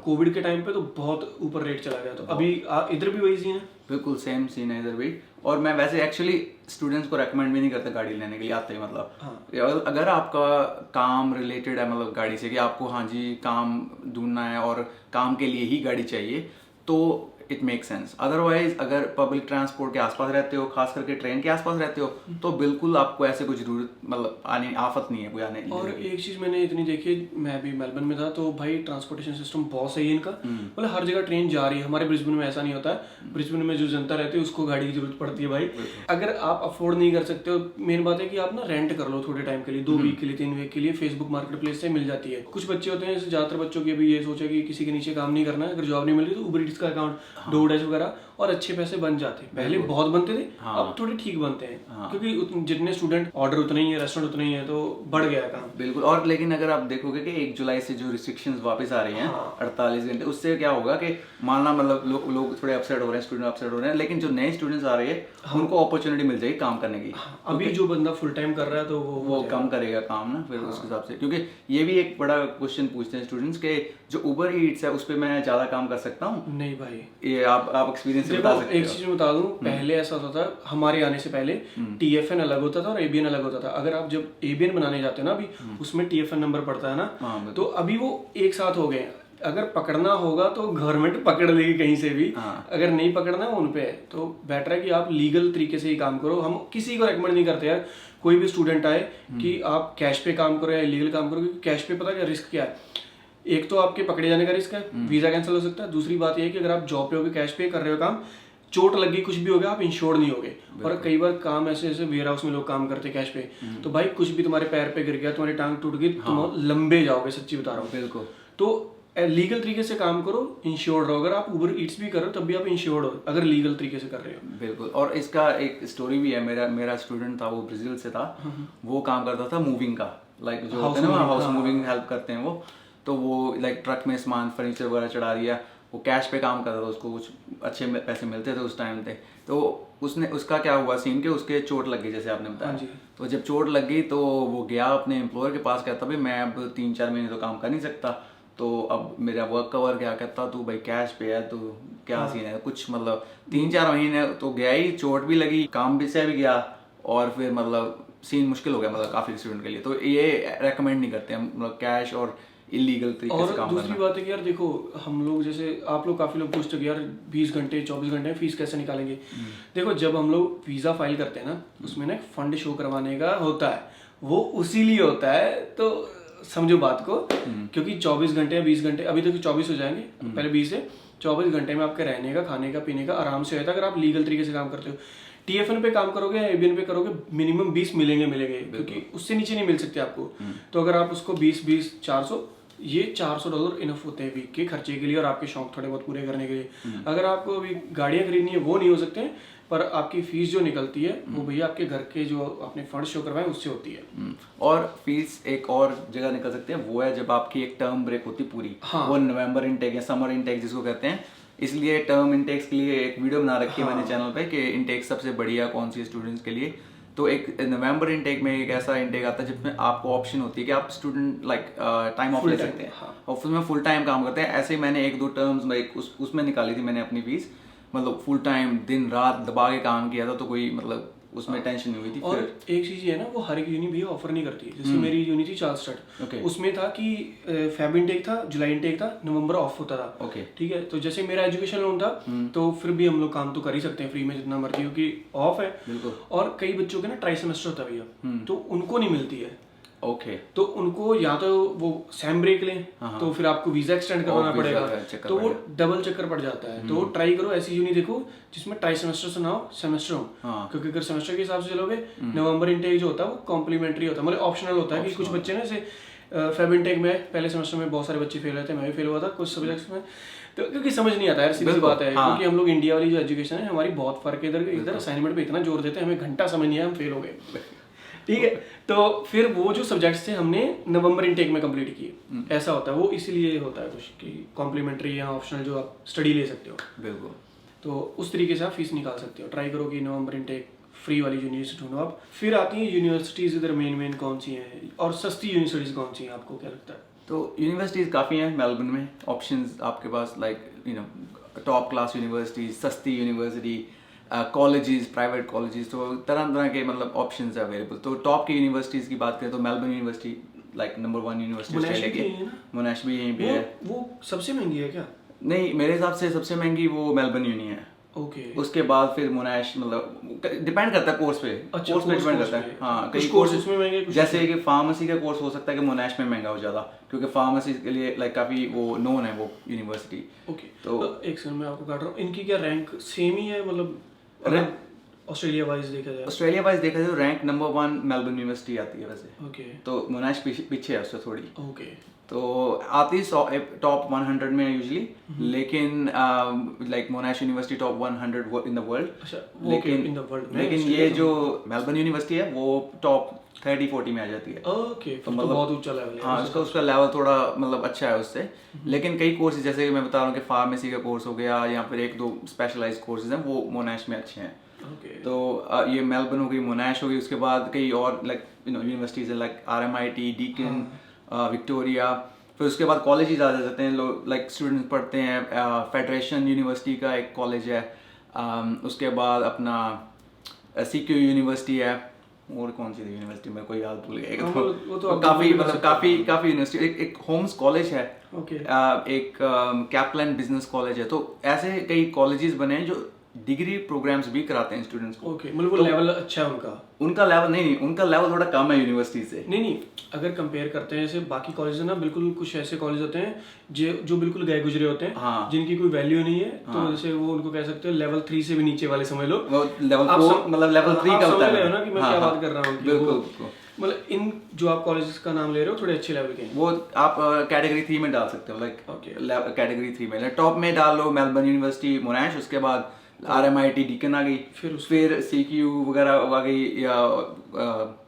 कोविड के टाइम पे तो बहुत ऊपर रेट चला गया। तो अभी इधर भी वही सीन है। बिल्कुल सेम सीन है इधर भी। और मैं वैसे एक्चुअली स्टूडेंट्स को रेकमेंड भी नहीं करता गाड़ी लेने के लिए आते ही, मतलब अगर आपका काम रिलेटेड है मतलब गाड़ी से, कि आपको हाँ जी काम ढूंढना है और काम के लिए ही गाड़ी चाहिए, तो इट मेक सेंस। अदरवाइज अगर पब्लिक ट्रांसपोर्ट के आसपास रहते हो, खास करके ट्रेन के आसपास रहते हो, तो बिल्कुल आपको ऐसे कोई जरूरत मतलब आफत नहीं है कोई आने की। और एक चीज मैंने इतनी देखी, मैं भी मेलबर्न में था, तो भाई ट्रांसपोर्टेशन सिस्टम बहुत सही है इनका। मतलब हर जगह ट्रेन जा रही है। हमारे ब्रिस्बेन में ऐसा नहीं होता है। ब्रिस्बेन में जो जनता रहती है उसको गाड़ी की जरूरत पड़ती है भाई। अगर आप अफोर्ड नहीं कर सकते हो, मेन बात है कि आप ना रेंट कर लो थोड़े टाइम के लिए, 2 वीक के लिए, 3 वीक के लिए। फेसबुक मार्केट प्लेस से मिल जाती है। कुछ बच्चे होते हैं, ज्यादातर बच्चों की अभी ये सोचा कि किसी के नीचे काम नहीं करना है, अगर जॉब नहीं मिल रही तो उबर ईट्स का अकाउंट, डोरडैश वगैरह, और अच्छे पैसे बन जाते। पहले बहुत बनते थे, अब थोड़े ठीक बनते हैं, क्योंकि जितने स्टूडेंट ऑर्डर उतने ही है, रेस्टोरेंट उतने ही है, तो बढ़ गया काम। बिल्कुल। और लेकिन अगर आप देखोगे कि 1 जुलाई से जो रिस्ट्रिक्शंस वापस आ रही हैं 48 घंटे, उससे क्या होगा कि मानना मतलब लोग थोड़े अपसेट हो रहे हैं, स्टूडेंट अपसेट हो रहे हैं, लेकिन जो नए स्टूडेंट्स आ रहे हैं उनको अपॉर्चुनिटी मिल जाएगी काम करने की। अभी जो बंदा फुल टाइम कर रहा है तो वो कम करेगा काम ना, फिर उसके हिसाब से। क्योंकि ये भी एक बड़ा क्वेश्चन पूछते हैं स्टूडेंट्स के, जो उबर ईट्स है उस पर मैं ज्यादा काम कर सकता हूँ? नहीं भाई, ये आप एक्सपीरियंस से बता सकते हो। एक चीज बता दूं, पहले ऐसा होता था, हमारे आने से पहले TFN अलग होता था और ABN अलग होता था। अगर आप जब ABN बनाने जाते हो ना अभी, उसमें TFN नंबर पड़ता है ना, तो अभी वो एक साथ हो गए। अगर पकड़ना होगा तो गवर्नमेंट पकड़ लेगी कहीं से भी, अगर नहीं पकड़ना उन पे है। तो बेटर है कि आप लीगल तरीके से ही काम करो। हम किसी को रेकमेंड नहीं करते यार, कोई भी स्टूडेंट आए कि आप कैश पे काम करो या इलीगल काम करो, क्योंकि कैश पे पता क्या रिस्क क्या है। एक तो आपके पकड़े जाने का रिस्क है, वीजा कैंसिल हो सकता है। दूसरी बात यह है कि अगर आप जॉब पे होगे, कैश पे कर रहे हो काम, चोट लगी, कुछ भी हो गया, आप इंश्योर्ड नहीं होगे। और कई बार काम ऐसे वेयर हाउस में लोग काम करते हैं कैश पे, तो भाई कुछ भी तुम्हारे पैर पे गिर गया, तुम्हारी टांग टूट गई, तुम लंबे जाओगे, सच्ची बता रहा हूँ। बिल्कुल। तो लीगल तरीके से काम करो, इंश्योर्ड रहो। अगर आप उबर ईट्स भी करो तब भी आप इंश्योर्ड हो, अगर लीगल तरीके से कर रहे हो। बिल्कुल। और इसका एक स्टोरी भी है। मेरा स्टूडेंट था, वो ब्राजील से था, वो काम करता था मूविंग का, लाइक जो होता है ना हाउस मूविंग हेल्प करते हैं वो। तो वो लाइक ट्रक में सामान फर्नीचर वगैरह चढ़ा दिया, वो कैश पे काम करता था, उसको कुछ अच्छे पैसे मिलते थे उस टाइम पे। तो उसका क्या हुआ सीन कि उसके चोट लग गई, जैसे आपने बताया। तो जब चोट लग गई तो वो गया अपने एम्प्लॉयर के पास, कहता भाई मैं अब 3-4 महीने तो काम कर नहीं सकता, तो अब मेरा वर्क कवर क्या। कहता तू भाई कैश पे है, तो क्या सीन है कुछ, मतलब 3-4 महीने तो गया ही, चोट भी लगी, काम भी से भी गया, और फिर मतलब सीन मुश्किल हो गया मतलब काफी स्टूडेंट के लिए। तो ये रेकमेंड नहीं करते हम, मतलब कैश और इलीगल तरीके से काम करना। दूसरी बात है कि यार देखो, हम लोग जैसे आप लोग काफी लोग पूछते हो कि यार 20 घंटे 24 घंटे में फीस कैसे निकालेंगे। देखो, जब हम लोग वीजा फाइल करते हैं ना, उसमें ना एक फंड शो करवाने का होता है, वो उसी लिए होता है। तो समझो बात को, क्योंकि 24 घंटे या 20 घंटे, अभी तक 24 हो जाएंगे, पहले 20 है, 24 घंटे में आपके रहने का, खाने का, पीने का आराम से होता है, अगर आप लीगल तरीके से काम करते हो। TFN पे काम करोगे या ABN पे करोगे, मिनिमम 20 मिलेंगे, क्योंकि उससे नीचे नहीं मिल सकते आपको। तो अगर आप उसको 20 400 ये $400 इनफ होते हैं वीक के खर्चे के लिए और आपके शौक थोड़े बहुत पूरे करने के लिए। अगर आपको अभी गाड़ियाँ खरीदनी है वो नहीं हो सकते हैं, पर आपकी फीस जो निकलती है वो भैया आपके घर के जो आपने फंड शो करवाए उससे होती है। और फीस एक और जगह निकल सकते हैं, वो है जब आपकी एक टर्म ब्रेक होती पूरी। हाँ। वो नवंबर इनटेक या समर इनटेक जिसको कहते हैं, इसलिए टर्म इनटेक्स के लिए एक वीडियो बना रखी है मैंने चैनल पे कि इनटेक सबसे बढ़िया कौन सी है स्टूडेंट्स के लिए। तो एक नवंबर इनटेक में एक ऐसा इनटेक आता है जिसमें आपको ऑप्शन होती है कि आप स्टूडेंट टाइम ऑफ ले सकते हैं और उसमें फुल टाइम काम करते हैं। ऐसे मैंने 1-2 टर्म्स उसमें निकाली थी मैंने अपनी फीस, मतलब फुल टाइम दिन रात दबा के काम किया था, तो कोई मतलब उसमें टेंशन नहीं हुई थी। और एक चीज ये है ना, वो हर एक यूनि भी ऑफर नहीं करती। जैसे मेरी यूनि थी चार्ल्स स्टड, उसमें था कि फेब इनटेक था, जुलाई इनटेक था, नवंबर ऑफ होता था। ठीक है, तो जैसे मेरा एजुकेशन लोन था तो फिर भी हम लोग काम तो कर ही सकते हैं फ्री में जितना मर्जी, क्योंकि ऑफ है। और कई बच्चों के ना ट्राई सेमेस्टर होता है भैया, तो उनको नहीं मिलती है। तो उनको या तो वो सैम ब्रेक लें, तो फिर आपको वीजा एक्सटेंड करवाना पड़ेगा, तो वो डबल चक्कर पड़ जाता है। तो ट्राई करो ऐसी यूनि देखो जिसमें ट्राई सेमेस्टर से ना हो, सेमेस्टर हो। क्योंकि अगर सेमेस्टर के हिसाब से चलोगे, नवंबर इनटेक जो होता है वो कॉम्प्लीमेंट्री होता है, मतलब ऑप्शनल होता है। कि कुछ बच्चे ना जैसे फेब इनटेक में पहले सेमेस्टर में बहुत सारे बच्चे फेल हुए थे, मैं भी फेल हुआ था कुछ सब्जेक्ट्स में, तो क्योंकि समझ नहीं आता है, सीधी सी बात है। क्योंकि हम लोग इंडिया वाली जो एजुकेशन है हमारी बहुत फर्क है। इधर असाइनमेंट पे इतना जोर देते हैं, हमें घंटा समझ नहीं आया, हम फेल हो गए। ठीक है, तो फिर वो जो सब्जेक्ट्स थे हमने नवंबर इनटेक में कंप्लीट किए। ऐसा होता है, वो इसीलिए होता है कुछ कि कॉम्प्लीमेंट्री या ऑप्शनल जो आप स्टडी ले सकते हो। बिल्कुल, तो उस तरीके से आप फीस निकाल सकते हो। ट्राई करो कि नवंबर इनटेक फ्री वाली यूनिवर्सिटी ढूंढो आप। फिर आती हैं यूनिवर्सिटीज़, इधर मेन कौन सी हैं और सस्ती यूनिवर्सिटीज़ कौन सी हैं, आपको क्या लगता है? तो यूनिवर्सिटीज़ काफ़ी हैं मेलबर्न में, ऑप्शंस आपके पास, लाइक टॉप क्लास यूनिवर्सिटीज, सस्ती यूनिवर्सिटी, कॉलेजेस, प्राइवेट कॉलेजेस, तो तरह तरह के मतलब ऑप्शंस अवेलेबल। तो टॉप की यूनिवर्सिटीज़ की बात करें तो Melbourne university like number 1 university Australia की, मोनाश भी यहीं पे है। वो सबसे महंगी है क्या? नहीं, मेरे हिसाब से सबसे महंगी वो मेलबर्न यूनि है। उसके बाद फिर मोनाश, मतलब डिपेंड करता है कोर्स पे। कोर्स पे डिपेंड करता है। हाँ, कई कोर्स में महंगे, जैसे कि फार्मेसी का कोर्स हो सकता है कि मोनाश में महंगा हो ज़्यादा, क्योंकि फार्मेसी के लिए लाइक काफ़ी वो नोन है वो यूनिवर्सिटी। तो एक सेकंड में आपको काट रहा हूँ, इनकी क्या रैंक सेम ही है? मतलब ऑस्ट्रेलिया वाइज देखा जाए तो रैंक नंबर 1 मेलबर्न यूनिवर्सिटी आती है वैसे। तो मोनाश पीछे है उससे थोड़ी। तो आती टॉप 100 में यूजुअली, लेकिन like मोनाश university top 100 in the world. लेकिन ये जो मेलबर्न यूनिवर्सिटी है वो टॉप 30-40 में आ जाती है। तो मतलब बहुत ऊंचा लेवल है। हाँ, उसका लेवल थोड़ा मतलब अच्छा है उससे। लेकिन कई कोर्सेज जैसे मैं बता रहा हूँ कि फार्मेसी का कोर्स हो गया या फिर 1-2 स्पेशलाइज्ड कोर्सेज हैं, वो मोनाश में अच्छे हैं। तो ये मेलबर्न हो गई, मोनाश हो गई। उसके बाद कई और लाइक यूनिवर्सिटीज है, लाइक RMIT, डीकन, विक्टोरिया। फिर उसके बाद कॉलेजेस आ जाते हैं, लोग लाइक स्टूडेंट्स पढ़ते हैं। फेडरेशन यूनिवर्सिटी का एक कॉलेज है। उसके बाद अपना CQ यूनिवर्सिटी है। और कौन सी यूनिवर्सिटी में कोई याद भूल गया। तो काफ़ी मतलब काफ़ी यूनिवर्सिटी। एक होम्स कॉलेज है, एक कैपलन बिजनेस कॉलेज है। तो ऐसे कई कॉलेजेस बने हैं जो डिग्री प्रोग्राम्स भी कराते हैं स्टूडेंट्स को। मतलब वो लेवल अच्छा है उनका लेवल नहीं, उनका लेवल थोड़ा कम है यूनिवर्सिटी से। नहीं, अगर कंपेयर करते हैं जैसे बाकी कॉलेज है ना, बिल्कुल कुछ ऐसे कॉलेज होते हैं जो बिल्कुल गए गुजरे होते हैं। जिनकी कोई वैल्यू नहीं है। तो जैसे वो उनको कह सकते हो लेवल 3 से भी नीचे वाले समझ लो। वो लेवल 4 मतलब लेवल 3 का होता है ना कि मैं क्या बात कर रहा हूँ। बिल्कुल, मतलब इन जो आप कॉलेजेस का नाम ले रहे हो थोड़े अच्छे लेवल के हैं। वो आप कैटेगरी 3 में डाल सकते हो, लाइक कैटेगरी 3 में। टॉप में डाल लो मेलबर्न यूनिवर्सिटी, मोनाश। उसके बाद RMIT, डीकन आ गई। फिर CQ वगैरह आ गई, या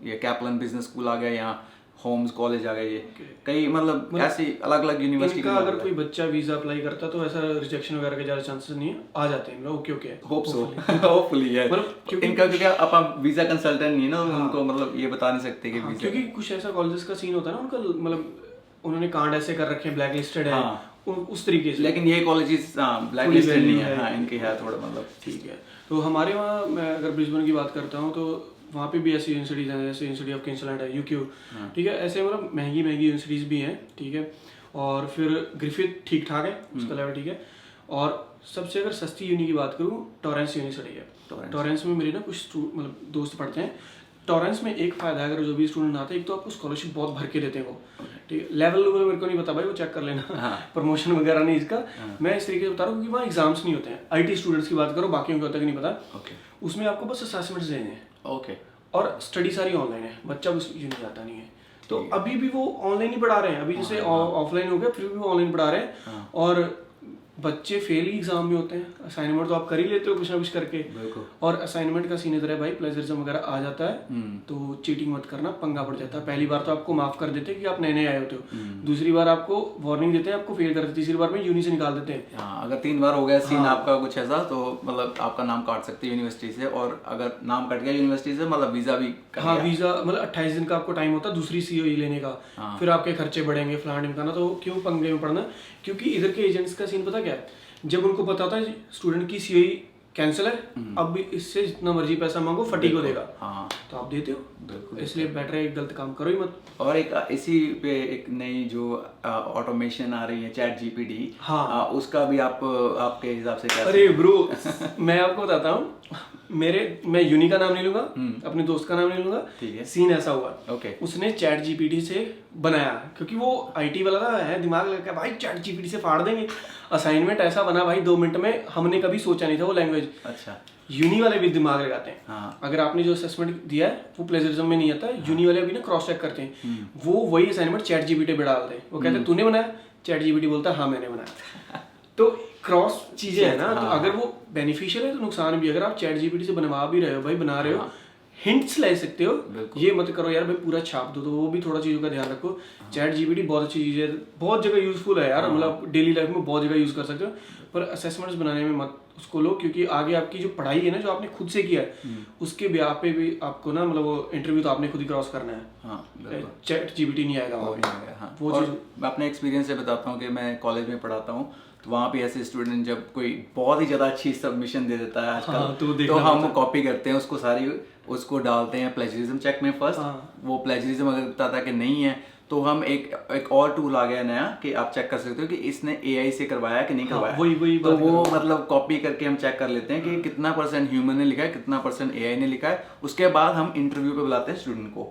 ये कैपलन बिजनेस स्कूल आ गया, या होम्स कॉलेज आ गए। ये कई मतलब ऐसी अलग अलग यूनिवर्सिटी का अगर कोई बच्चा वीजा अप्लाई करता तो ऐसा रिजेक्शन वगैरह के ज़्यादा चांसेस नहीं है, आ जाते हैं। ओके होप सो, होपफुली है। इनका क्योंकि आप वीजा कंसल्टेंट नहीं है ना, उनको मतलब ये बता नहीं सकते कि वीजा, क्योंकि कुछ ऐसा कॉलेजेस का सीन होता है ना, उनका मतलब उन्होंने कांड ऐसे कर रखे हैं, ब्लैक लिस्टेड है उस तरीके से। लेकिन ये कॉलेजेस ब्लैक लिस्टेड नहीं है। हाँ, इनके है थोड़ा मतलब ठीक है। तो हमारे वहाँ, मैं अगर ब्रिस्बेन की बात करता हूँ तो वहाँ पे भी ऐसी यूनिवर्सिटीज़ हैं, जैसे यूनिवर्सिटी ऑफ क्वींसलैंड है, UQ। ठीक है, ऐसे मतलब महंगी यूनिवर्सिटीज़ भी हैं। ठीक है, और फिर ग्रिफिथ ठीक ठाक है, उसका लेवल ठीक है। और सबसे अगर सस्ती यूनि की बात करूँ, टॉरेंस यूनिवर्सिटी है। टॉरेंस में मेरे ना कुछ मतलब दोस्त पढ़ते हैं। टॉरेंस में एक फ़ायदा है, अगर जो भी स्टूडेंट आते हैं, एक तो आपको स्कॉलरशिप बहुत भर के देते हैं वो। ठीक है, लेवल मेरे को नहीं पता भाई, वो चेक कर लेना। प्रमोशन वगैरह नहीं इसका। मैं इस तरीके से बता रहा हूँ क्योंकि वहाँ एग्जाम्स नहीं होते हैं। IT स्टूडेंट्स की बात करो, बाकियों को होता है कि नहीं पता। उसमें आपको बस असेसमेंट्स देने हैं। और स्टडी सारी ऑनलाइन है, बच्चा उस यूनि जाता नहीं है। तो अभी भी वो ऑनलाइन ही पढ़ा रहे हैं, अभी जैसे ऑफलाइन हो गया फिर भी वो ऑनलाइन पढ़ा रहे हैं। और बच्चे फेल ही एग्जाम में होते हैं, असाइनमेंट तो आप कर ही लेते हो कुछ ना कुछ करके। और असाइनमेंट का सीन इधर है भाई, प्लेजरिज्म वगैरह आ जाता है तो चीटिंग मत करना, पंगा पड़ जाता है। पहली बार तो आपको माफ कर देते हैं कि आप नए नए आए होते हो, दूसरी बार आपको वार्निंग देते हैं, आपको फेल कर देते हैं, तीसरी बार में यूनी से निकाल देते हैं। अगर 3 बार हो गया सीन आपका कुछ ऐसा, तो मतलब आपका नाम काट सकते हैं यूनिवर्सिटी से। और अगर नाम कट गया यूनिवर्सिटी से, मतलब वीजा भी वीजा मतलब 28 दिन का आपको टाइम होता है दूसरी सीओई लेने का। फिर आपके खर्चे बढ़ेंगे फलाना ढिमकाना, तो क्यों पंगे में पड़ना। क्योंकि इधर के एजेंट्स का सीन पता क्या है, जब उनको पता होता है स्टूडेंट की सीओई कैंसिल है, अब भी इससे जितना मर्जी पैसा मांगो फटी को देगा, तो आप देते हो, इसलिए बेटर है गलत काम करो ही मत। और एक इसी पे एक नई जो ऑटोमेशन आ रही है चैट जीपीटी, उसका भी आप आपके हिसाब से क्या? अरे ब्रो मैं आपको बताता हूँ, मैं यूनी का नाम नहीं लूंगा, अपने दोस्त का नाम नहीं लूंगा। ठीक है। सीन ऐसा हुआ, उसने चैट जीपीटी से बनाया, क्योंकि वो आईटी वाला था, है दिमाग लगा भाई चैट जीपीटी से फाड़ देंगे। असाइनमेंट ऐसा बना भाई 2 मिनट में, हमने कभी सोचा नहीं था वो लैंग्वेज। अच्छा। यूनी वाले भी दिमाग लगाते हैं। अगर आपने जो असेसमेंट दिया है वो प्लेजरिज्म में नहीं आता है, यूनी वाले भी ना क्रॉस चेक करते हैं, वो वही असाइनमेंट चैट जीपीटी पे डालते हैं। वो कहते हैं तूने बनाया, चैट जीपीटी बोलता है हाँ मैंने बनाया। तो क्रॉस चीजें है ना, तो अगर वो बेनिफिशियल है तो नुकसान भी। अगर आप चैट जीपीटी से बनवा भी रहे हो भाई, बना रहे हो, हिंट्स ले सकते हो, ये मत करो यार भाई पूरा छाप दो, तो वो भी थोड़ा चीजों का ध्यान रखो। चैट जीपीटी बहुत अच्छी चीज है, बहुत जगह यूजफुल है यार, मतलब डेली लाइफ में बहुत जगह यूज कर सकते हो, पर असेसमेंट्स बनाने में मत उसको लो, क्योंकि आगे आपकी जो पढ़ाई है ना, जो आपने खुद से किया है, उसके ब्याह पे भी आपको ना, मतलब वो इंटरव्यू तो आपने खुद ही क्रॉस करना है। चैट जीपीटी नहीं आएगा वो चीज। मैं अपने एक्सपीरियंस से बताता हूँ कि मैं कॉलेज में पढ़ाता हूँ, तो वहाँ पे ऐसे स्टूडेंट जब कोई बहुत ही ज़्यादा अच्छी सबमिशन दे देता है आजकल, तो हम कॉपी करते हैं उसको, सारी उसको डालते हैं प्लेजरिज्म चेक में फर्स्ट। वो प्लेजरिज्म अगर बताता है कि नहीं है, तो हम एक और टूल आ गया नया कि आप चेक कर सकते हो कि इसने एआई से करवाया कि नहीं करवाया। वही तो वो मतलब कॉपी करके हम चेक कर लेते हैं कि कितना % ह्यूमन ने लिखा है, कितना % एआई ने लिखा है। उसके बाद हम इंटरव्यू पे बुलाते हैं स्टूडेंट को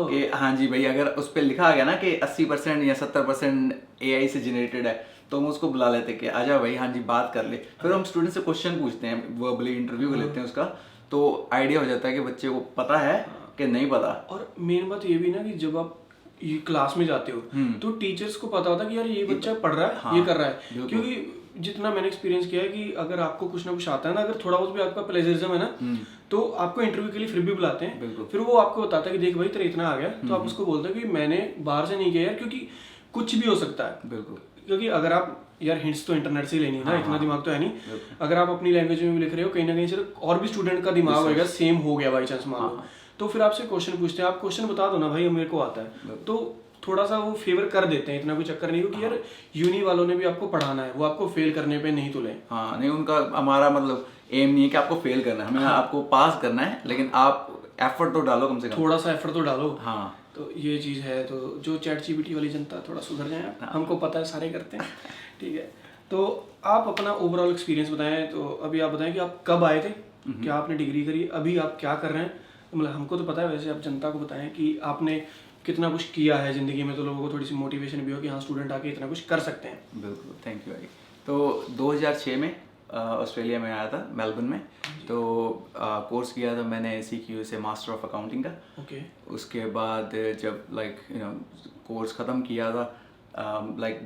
कि हाँ जी भाई, अगर उस पर लिखा गया ना कि 80% या 70% एआई से जनरेटेड है, तो हम उसको बुला लेते हैं कि आजा भाई, हाँ जी बात कर ले। फिर हम स्टूडेंट से क्वेश्चन पूछते हैं, वर्बली इंटरव्यू लेते हैं उसका, तो आइडिया हो जाता है कि बच्चे को पता है कि नहीं पता। और मेन बात ये भी ना कि जब आप क्लास में जाते हो तो टीचर्स को पता होता है कि यार ये बच्चा पढ़ रहा है, ये कर रहा है। क्योंकि जितना मैंने एक्सपीरियंस किया है कि अगर आपको कुछ ना कुछ आता है ना, अगर थोड़ा बहुत भी आपका प्लेजरिज्म है ना, तो आपको इंटरव्यू के लिए फिर भी बुलाते हैं। फिर वो आपको बताता है कि देख भाई तेरा इतना आ गया, तो आप उसको बोलते हो कि मैंने बाहर से नहीं किया यार, क्योंकि कुछ भी हो सकता है। बिल्कुल, क्योंकि अगर आप यार हिंट्स तो इंटरनेट से ही लेनी है ना, इतना दिमाग तो है नहीं। अगर आप अपनी लैंग्वेज में भी लिख रहे हो, कहीं ना कहीं से और भी स्टूडेंट का दिमाग होगा सेम हो गया बाई चांस मान लो, तो फिर आपसे क्वेश्चन पूछते हैं, आप क्वेश्चन बता दो ना भाई मेरे को आता है, तो थोड़ा सा वो फेवर कर देते हैं, इतना कोई चक्कर नहीं, क्योंकि यार यूनी वालों ने भी आपको पढ़ाना है, वो आपको फेल करने पे नहीं तुले। नहीं, उनका हमारा मतलब एम नहीं है कि आपको फेल करना है, हमें आपको पास करना है, लेकिन आप एफर्ट तो डालो, कम से कम थोड़ा सा एफर्ट तो डालो। तो ये चीज़ है, तो जो चैट जीपीटी वाली जनता थोड़ा सुधर जाए, हमको पता है सारे करते हैं, ठीक है। तो आप अपना ओवरऑल एक्सपीरियंस बताएं, तो अभी आप बताएं कि आप कब आए थे, क्या आपने डिग्री करी, अभी आप क्या कर रहे हैं, मतलब हमको तो पता है, वैसे आप जनता को बताएं कि आपने कितना कुछ किया है ज़िंदगी में, तो लोगों को थोड़ी सी मोटिवेशन भी हो कि हाँ स्टूडेंट आके इतना कुछ कर सकते हैं। बिल्कुल, थैंक यू भाई। तो 2006 में ऑस्ट्रेलिया में आया था, मेलबर्न में, तो कोर्स किया था मैंने CQ से मास्टर ऑफ अकाउंटिंग का। ओके। उसके बाद जब कोर्स ख़त्म किया था,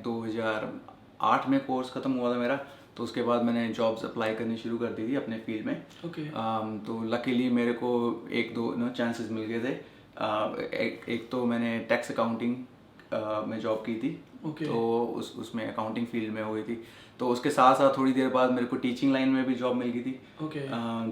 2008 में कोर्स ख़त्म हुआ था मेरा, तो उसके बाद मैंने जॉब्स अप्लाई करनी शुरू कर दी थी अपने फील्ड में। ओके। तो लकीली मेरे को 1-2 चांसेस मिल गए थे। एक तो मैंने टैक्स अकाउंटिंग में जॉब की थी। Okay. तो उसमें अकाउंटिंग फील्ड में हो गई थी, तो उसके साथ साथ थोड़ी देर बाद मेरे को टीचिंग लाइन में भी जॉब मिल गई थी। Okay.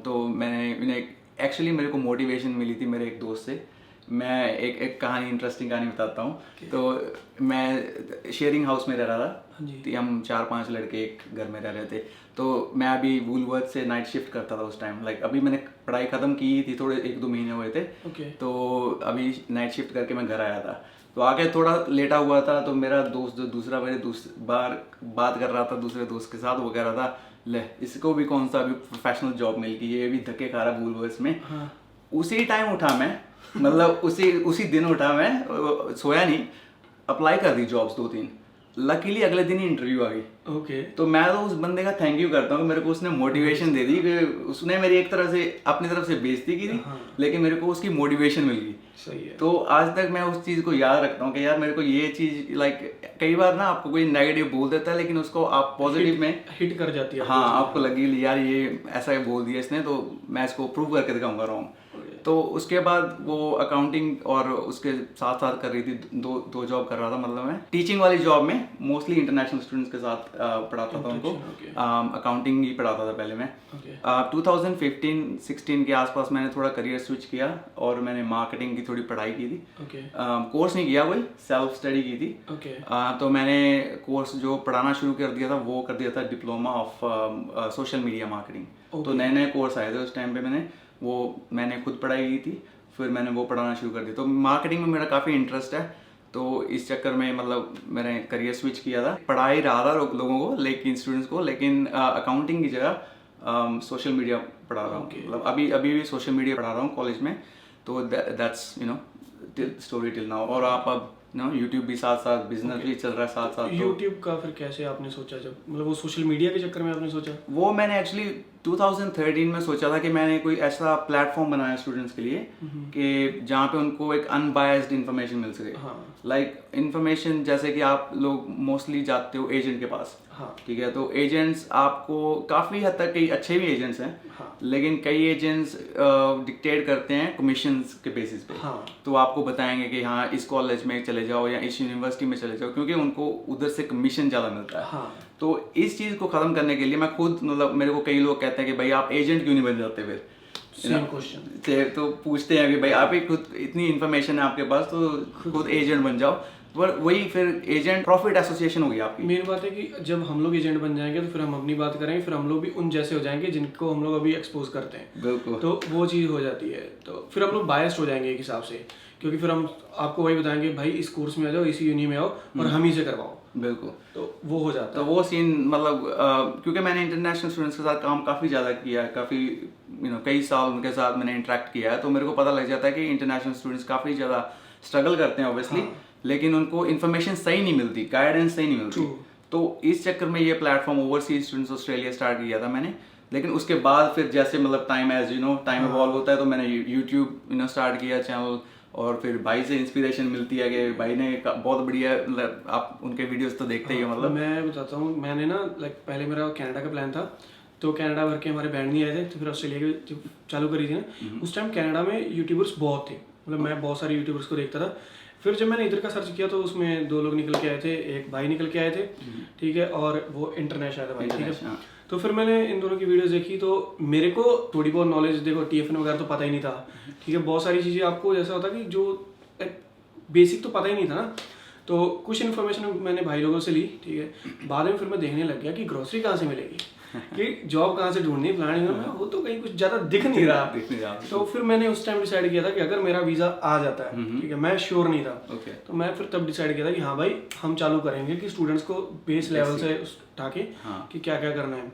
तो मैंने एक्चुअली मेरे को मोटिवेशन मिली थी मेरे एक दोस्त से। मैं एक कहानी, इंटरेस्टिंग कहानी बताता हूँ। okay. तो मैं शेयरिंग हाउस में रह रहा था, तो हम 4-5 लड़के एक घर में रह रहे थे। तो मैं अभी वूलवर्थ से नाइट शिफ्ट करता था उस टाइम, अभी मैंने पढ़ाई ख़त्म की थी, थोड़े 1-2 महीने हुए थे। okay. तो अभी नाइट शिफ्ट करके मैं घर आया था, तो आके थोड़ा लेटा हुआ था, तो मेरा दोस्त जो दूसरा बार बात कर रहा था दूसरे दोस्त के साथ, वो कह रहा था ले इसको भी कौन सा अभी प्रोफेशनल जॉब मिल गई, ये भी धक्के खा रहा वूलवर्थ में। उसी टाइम उठा मैं, मतलब उसी दिन उठा मैं, सोया नहीं, अप्लाई कर दी जॉब्स 2-3। लकीली अगले दिन ही इंटरव्यू आ गई। ओके। तो मैं तो उस बंदे का थैंक यू करता हूँ कि मेरे को उसने मोटिवेशन दे दी, कि उसने मेरी एक तरह से अपनी तरफ से बेइज्जती की थी, लेकिन मेरे को उसकी मोटिवेशन मिल गई। सही है। तो आज तक मैं उस चीज़ को याद रखता हूँ कि यार मेरे को ये चीज़ लाइक, कई बार ना आपको कोई नेगेटिव बोल देता है लेकिन उसको आप पॉजिटिव में हिट कर जाती है। हाँ, आपको लगी यार ये ऐसा बोल दिया इसने, तो मैं इसको प्रूव करके दिखाऊंगा रॉन्ग। तो उसके बाद वो अकाउंटिंग और उसके साथ साथ कर रही थी, दो जॉब कर रहा था। मतलब मैं टीचिंग वाली जॉब में मोस्टली इंटरनेशनल स्टूडेंट्स के साथ पढ़ाता था उनको। अकाउंटिंग ही पढ़ाता था पहले मैं। 2015-16 के आसपास मैंने थोड़ा करियर स्विच किया और मैंने मार्केटिंग की थोड़ी पढ़ाई की थी। कोर्स नहीं किया, कोई सेल्फ स्टडी की थी। तो मैंने कोर्स जो पढ़ाना शुरू कर दिया था वो कर दिया था diploma of social media marketing. तो नए नए कोर्स आए थे उस टाइम पे, मैंने खुद पढ़ाई की थी, फिर मैंने वो पढ़ाना शुरू कर दिया। तो मार्केटिंग में मेरा काफ़ी इंटरेस्ट है, तो इस चक्कर में मतलब मैंने करियर स्विच किया था। पढ़ा ही रहा था लोगों को, लेकिन स्टूडेंट्स को, लेकिन अकाउंटिंग की जगह सोशल मीडिया पढ़ा रहा हूँ। मतलब अभी भी सोशल मीडिया पढ़ा रहा हूँ कॉलेज में। तो दैट्स स्टोरी टिल नाउ। और आप अब यूट्यूब भी साथ साथ, बिजनेस भी चल रहा है साथ साथ। यूट्यूब का फिर कैसे आपने सोचा, जब मतलब वो सोशल मीडिया के चक्कर में आपने सोचा? वो मैंने एक्चुअली 2013 में सोचा था कि मैंने कोई ऐसा प्लेटफॉर्म बनाया स्टूडेंट्स के लिए कि जहाँ पे उनको एक अनबायस्ड इन्फॉर्मेशन मिल सके। लाइक इन्फॉर्मेशन जैसे कि आप लोग मोस्टली जाते हो एजेंट के पास, ठीक है, तो एजेंट्स आपको काफ़ी हद तक, कई अच्छे भी एजेंट्स हैं, लेकिन कई एजेंट्स डिक्टेट करते हैं कमीशंस के बेसिस पे। तो आपको बताएंगे कि हाँ इस कॉलेज में चले जाओ या इस यूनिवर्सिटी में चले जाओ, क्योंकि उनको उधर से कमीशन ज़्यादा मिलता है। तो इस चीज़ को ख़त्म करने के लिए मैं खुद, मतलब मेरे को कई लोग कहते हैं कि भाई आप एजेंट क्यों नहीं बन जाते, फिर सेम क्वेश्चन तो पूछते हैं कि भाई आप ही खुद, इतनी इन्फॉर्मेशन है आपके पास, तो खुद एजेंट बन जाओ। पर वही फिर एजेंट प्रॉफिट एसोसिएशन होगी आपकी। मेन बात है कि जब हम लोग एजेंट बन जाएंगे तो फिर हम अपनी बात करेंगे, फिर हम लोग भी उन जैसे हो जाएंगे जिनको हम लोग अभी एक्सपोज करते हैं। बिल्कुल। तो वो चीज़ हो जाती है, तो फिर हम लोग बायस्ड हो जाएंगे एक हिसाब से, क्योंकि फिर हम आपको वही बताएंगे भाई इस कोर्स में आ जाओ, इसी यूनि में आओ और हम ही से करवाओ। बिल्कुल। तो वो हो जाता है। तो वो सीन मतलब क्योंकि मैंने इंटरनेशनल स्टूडेंट्स के साथ काम काफ़ी ज़्यादा किया है, काफ़ी कई साल उनके साथ मैंने इंटरेक्ट किया है, तो मेरे को पता लग जाता है कि इंटरनेशनल स्टूडेंट्स काफ़ी ज़्यादा स्ट्रगल करते हैं ऑब्वियसली, लेकिन उनको इन्फॉर्मेशन सही नहीं मिलती, गाइडेंस सही नहीं मिलती। तो इस चक्कर में ये platform overseas students Australia start किया था मैंने। लेकिन उसके बाद फिर जैसे मतलब टाइम इवॉल्व होता है, तो मैंने यूट्यूब स्टार्ट किया चैनल, और फिर भाई से इंस्पिरेशन मिलती है कि भाई ने बहुत बढ़िया, मतलब आप उनके वीडियोस तो देखते ही हो। मतलब मैं बताता हूँ, मैंने ना पहले मेरा कनाडा का प्लान था, तो कनाडा भर के हमारे बैंड नहीं आए थे, तो फिर ऑस्ट्रेलिया की चालू करी थी ना। उस टाइम कनाडा में यूट्यूबर्स बहुत थे, मतलब मैं बहुत सारे यूट्यूबर्स को देखता था। फिर जब मैंने इधर का सर्च किया तो उसमें 2 लोग निकल के आए थे, एक भाई निकल के आए थे, ठीक है, और वो इंटरनेशनल था भाई, ठीक है। तो फिर मैंने इन दोनों की वीडियोस देखी, तो मेरे को थोड़ी बहुत नॉलेज, देखो TFN वगैरह तो पता ही नहीं था, ठीक है, बहुत सारी चीज़ें आपको जैसा होता कि जो बेसिक तो पता ही नहीं था ना। तो कुछ इन्फॉर्मेशन मैंने भाई लोगों से ली, ठीक है। बाद में फिर मैं देखने लग गया कि ग्रोसरी कहाँ से मिलेगी, कि जॉब कहाँ से ढूंढनी, प्लानिंग में वो तो कहीं कुछ ज़्यादा दिख नहीं रहा। तो फिर मैंने उस टाइम डिसाइड किया था कि अगर मेरा वीज़ा आ जाता है, ठीक है, मैं श्योर नहीं था, तो मैं फिर तब डिसाइड किया था कि हाँ भाई हम चालू करेंगे कि स्टूडेंट्स को बेस लेवल से उठा के कि क्या क्या करना है।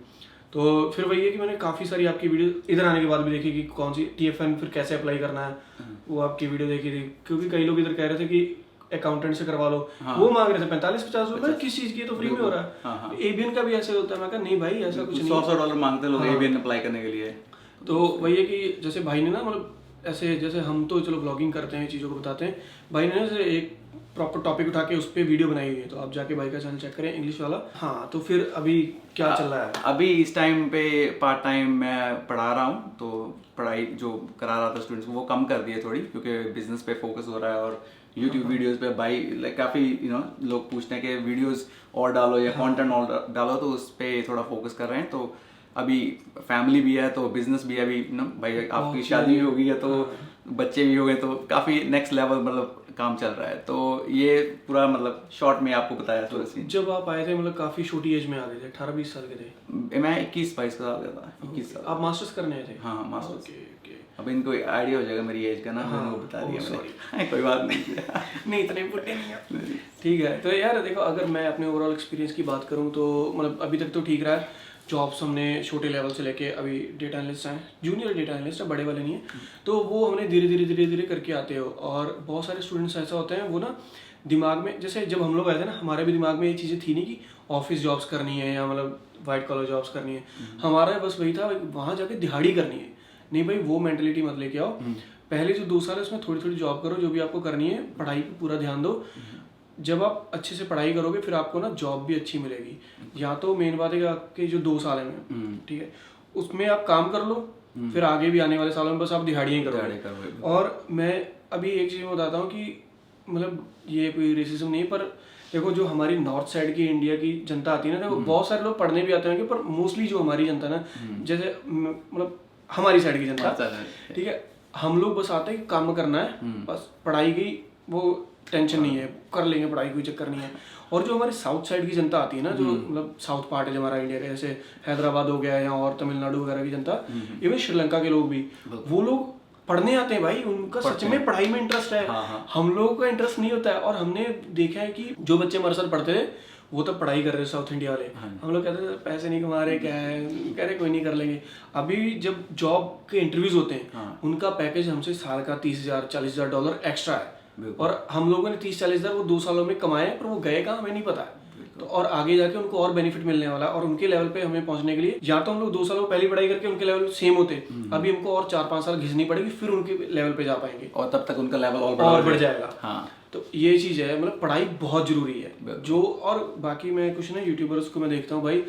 तो फिर वही है कि मैंने काफ़ी सारी आपकी वीडियो इधर आने के बाद भी देखी कि कौन सी TFN फिर कैसे अप्लाई करना है, वो आपकी वीडियो देखी थी, क्योंकि कई लोग इधर कह रहे थे कि अकाउंटेंट से करवा लो। वो मांग रहे थे 45-50 रुपए, किस चीज़ की, तो फ्री में हो रहा है। ABN का भी ऐसे होता है, मैं कहा नहीं भाई ऐसा कुछ नहीं, $100 मांगते लोग ABN अप्लाई करने के लिए। तो वही है कि जैसे भाई ने ना, मतलब ऐसे जैसे हम तो चलो ब्लॉगिंग करते हैं, चीज़ों को बताते हैं, भाई ने जैसे एक प्रॉपर टॉपिक उठा के उस पर वीडियो बनाई हुई है, तो आप जाके भाई का चैनल चेक करें, इंग्लिश वाला। हाँ, तो फिर अभी क्या चल रहा है? अभी इस टाइम पे पार्ट टाइम मैं पढ़ा रहा हूँ, तो पढ़ाई जो करा रहा था स्टूडेंट्स को वो कम कर दिए थोड़ी, क्योंकि बिजनेस पे फोकस हो रहा है। और यूट्यूब वीडियोस पे भाई काफ़ी लोग पूछते हैं कि वीडियोस और डालो या कंटेंट और डालो, तो उस पर थोड़ा फोकस कर रहे हैं। तो अभी फैमिली भी है, तो बिजनेस भी है अभी, भाई आपकी शादी भी हो गई है, तो बच्चे भी हो गए, तो काफ़ी नेक्स्ट लेवल मतलब काम चल रहा है। तो ये पूरा मतलब शॉर्ट में आपको बताया थोड़ा सी। जब आप आए थे मतलब काफ़ी छोटी एज में आ गए थे, 18-20 साल के थे? मैं 21-22 का साल का था। 21 साल। आप मास्टर्स करने आए थे? हाँ, मास्टर्स। अब इनको आइडिया हो जाएगा मेरी एज का ना, मैंने वो बता दिया मैंने। कोई बात नहीं नहीं, इतने बुढ़े नहीं है। ठीक है, तो यार देखो, अगर मैं अपने ओवरऑल एक्सपीरियंस की बात करूँ तो मतलब अभी तक तो ठीक रहा है। जॉब्स हमने छोटे लेवल से लेके अभी डेटा एनालिस्ट हैं, जूनियर डेटा एनालिस्ट है, बड़े वाले नहीं है, तो वो हमने धीरे धीरे करके आते हो। और बहुत सारे स्टूडेंट्स ऐसा होते हैं वो ना दिमाग में, जैसे जब हम लोग आए थे ना, हमारे भी दिमाग में ये चीज़ें थी नहीं कि ऑफिस जॉब्स करनी है या मतलब वाइट कॉलर जॉब्स करनी है। हमारा बस वही था वहाँ जाके दिहाड़ी करनी है। नहीं भाई, वो मेंटलिटी मत लेके आओ। पहले जो 2 साल है उसमें थोड़ी थोड़ी जॉब करो, जो भी आपको करनी है, पढ़ाई पे पूरा ध्यान दो। जब आप अच्छे से पढ़ाई करोगे फिर आपको ना जॉब भी अच्छी मिलेगी। या तो मेन बात है कि आपके जो 2 साल है, ठीक है, उसमें आप काम कर लो, फिर आगे भी आने वाले सालों में बस आप दिहाड़ियाँ करोगे। और मैं अभी एक चीज़ बताता हूँ कि मतलब ये कोई रेसिज्म नहीं है, पर देखो जो हमारी नॉर्थ साइड की इंडिया की जनता आती है ना, देखो बहुत सारे लोग पढ़ने भी आते होंगे, पर मोस्टली जो हमारी जनता ना, जैसे मतलब हमारी साइड की जनता, ठीक है, हम लोग बस आते हैं कि काम करना है, बस पढ़ाई की वो टेंशन नहीं है, कर लेंगे पढ़ाई, कोई चक्कर नहीं है। और जो हमारे साउथ साइड की जनता आती है ना, जो मतलब साउथ पार्ट है जो हमारा इंडिया का, जैसे हैदराबाद हो गया या और तमिलनाडु वगैरह की जनता, इवन श्रीलंका के लोग भी, वो लोग पढ़ने आते हैं भाई, उनका सच में पढ़ाई में इंटरेस्ट है। हम लोगों का इंटरेस्ट नहीं होता है। और हमने देखा है कि जो बच्चे हमारे साथ पढ़ते थे वो तो पढ़ाई कर रहे थे, साउथ इंडिया वाले, हम लोग कहते थे पैसे नहीं कमा रहे, क्या है, कह रहे कोई नहीं कर लेंगे। अभी जब जॉब के इंटरव्यूज होते हैं, उनका पैकेज हमसे साल का $30,000-40,000 एक्स्ट्रा है, और हम लोगों ने 30-40,000 वो 2 सालों में कमाए, पर वो गए कहाँ हमें नहीं पता है। तो और आगे जाके उनको और बेनिफिट मिलने वाला है। और उनके लेवल पे हमें पहुंचने के लिए या तो हम लोग 2 सालों पहली पढ़ाई करके उनके लेवल सेम होते, अभी हमको और 4-5 साल घिसनी पड़ेगी, फिर उनके लेवल पे जा पाएंगे, और तब तक उनका लेवल और बढ़ जाएगा। हाँ, तो ये चीज़ है, मतलब पढ़ाई बहुत जरूरी है जो। और बाकी मैं कुछ ना यूट्यूबर्स को मैं देखता हूँ भाई,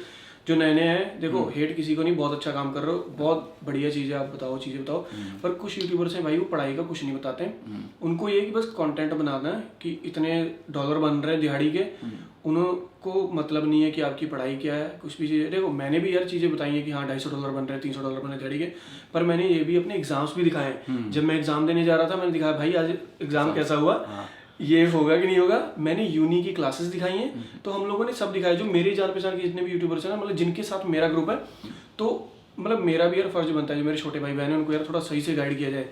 जो नए नए हैं, देखो हेट किसी को नहीं, बहुत अच्छा काम कर रहे हो, बहुत बढ़िया चीज़ है, आप बताओ चीज़ें बताओ। पर कुछ यूट्यूबर्स हैं भाई, वो पढ़ाई का कुछ नहीं बताते हैं, उनको ये कि बस कंटेंट बनाना है कि इतने डॉलर बन रहे हैं दिहाड़ी के, उनको मतलब नहीं है कि आपकी पढ़ाई क्या है, कुछ भी चीज़ें। देखो मैंने भी यार चीज़ें बताई हैं कि हाँ $250 बन रहे हैं, $300 बन रहे हैं दिहाड़ी के, पर मैंने ये भी अपने एग्जाम्स भी दिखाए हैं। जब मैं एग्जाम देने जा रहा था, मैंने दिखाया भाई आज एग्जाम कैसा हुआ, ये होगा कि नहीं होगा। मैंने यूनी की क्लासेस दिखाई हैं, तो हम लोगों ने सब दिखाया, जो मेरी जान पहचान के जितने भी यूट्यूबर्स हैं ना, मतलब जिनके साथ मेरा ग्रुप है, तो मतलब मेरा भी यार फर्ज बनता है, जो मेरे छोटे भाई बहन हैं उनको यार थोड़ा सही से गाइड किया जाए।